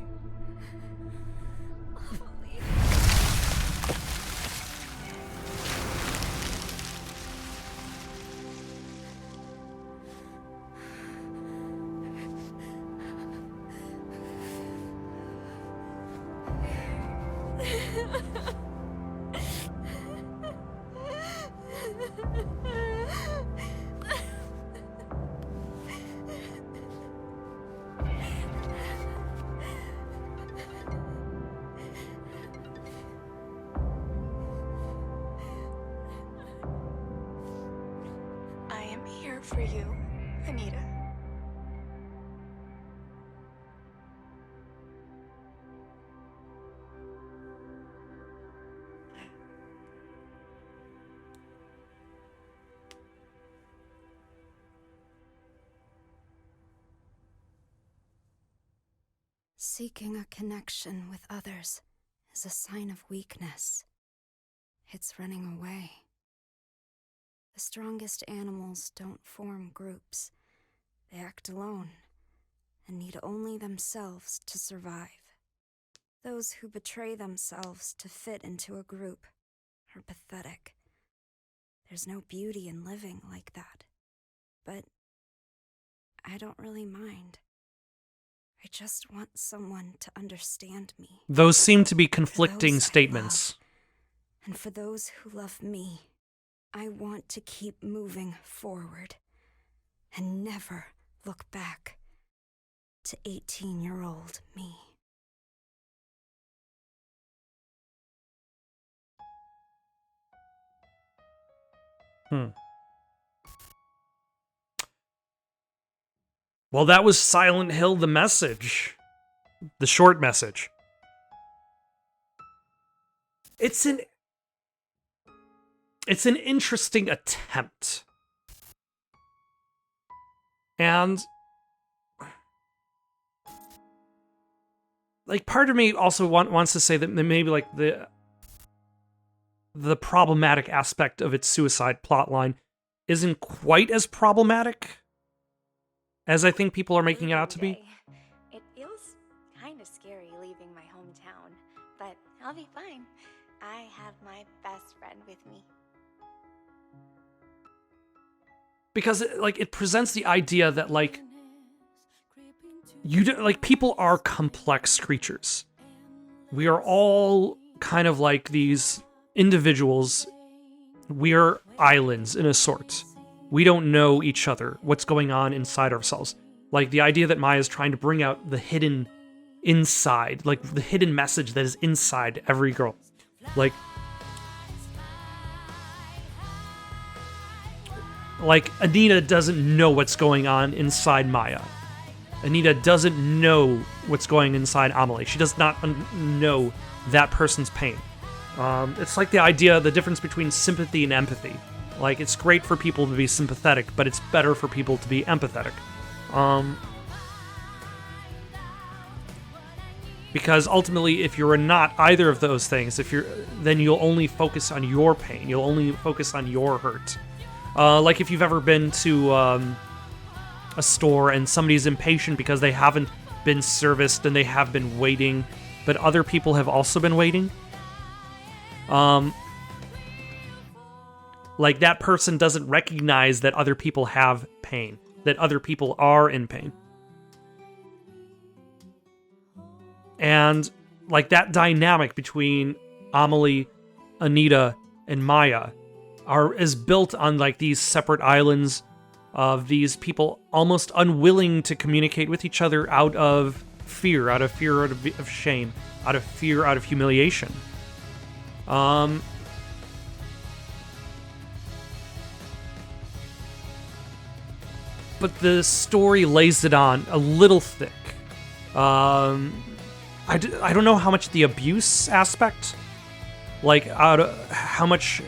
I am here for you, Anita. Seeking a connection with others is a sign of weakness. It's running away. The strongest animals don't form groups. They act alone and need only themselves to survive. Those who betray themselves to fit into a group are pathetic. There's no beauty in living like that. But I don't really mind. I just want someone to understand me. Those seem to be conflicting For those I statements. love, and for those who love me, I want to keep moving forward and never look back to 18-year-old me. Well, that was Silent Hill, the message. The short message. It's an interesting attempt. And like part of me also wants to say that maybe like the problematic aspect of its suicide plotline isn't quite as problematic as I think people are making it out to be. It feels kind of scary leaving my hometown, but I'll be fine. I have my best friend with me. Because it presents the idea that people are complex creatures. We are all kind of like these individuals. We are islands in a sort. We don't know each other, what's going on inside ourselves. Like the idea that Maya's trying to bring out the hidden inside, like the hidden message that is inside every girl. Like Anita doesn't know what's going on inside Maya. Anita doesn't know what's going inside Amelie. She does not know that person's pain. It's like the difference between sympathy and empathy. Like, it's great for people to be sympathetic, but it's better for people to be empathetic. Because ultimately, if you're not either of those things, then you'll only focus on your pain. You'll only focus on your hurt. Like if you've ever been to a store and somebody's impatient because they haven't been serviced and they have been waiting, but other people have also been waiting. Like that person doesn't recognize that other people have pain, that other people are in pain. And like that dynamic between Amelie, Anita, and Maya is built on like these separate islands of these people almost unwilling to communicate with each other out of fear, out of shame, out of fear, out of humiliation. But the story lays it on a little thick. I don't know how much the abuse aspect, like how much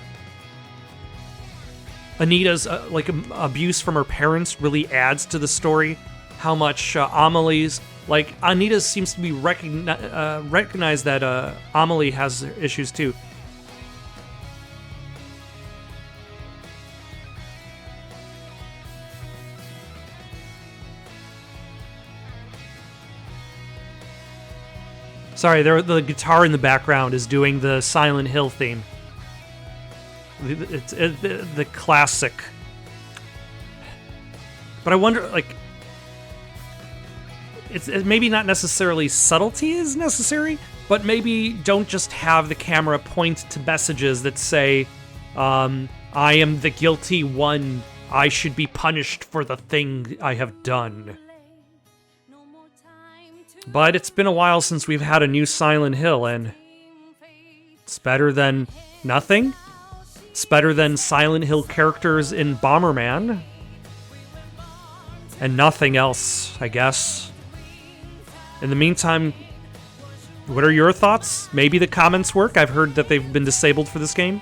Anita's abuse from her parents really adds to the story. How much Amelie's, like Anita seems to be recognize that Amelie has issues too. Sorry, the guitar in the background is doing the Silent Hill theme. It's the classic. But I wonder, like, it's maybe not necessarily subtlety is necessary, but maybe don't just have the camera point to messages that say, I am the guilty one. I should be punished for the thing I have done. But it's been a while since we've had a new Silent Hill, and it's better than nothing. It's better than Silent Hill characters in Bomberman. And nothing else, I guess. In the meantime, what are your thoughts? Maybe the comments work. I've heard that they've been disabled for this game.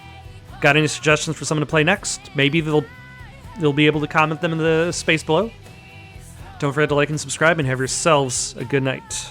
Got any suggestions for someone to play next? Maybe they'll be able to comment them in the space below. Don't forget to like and subscribe, and have yourselves a good night.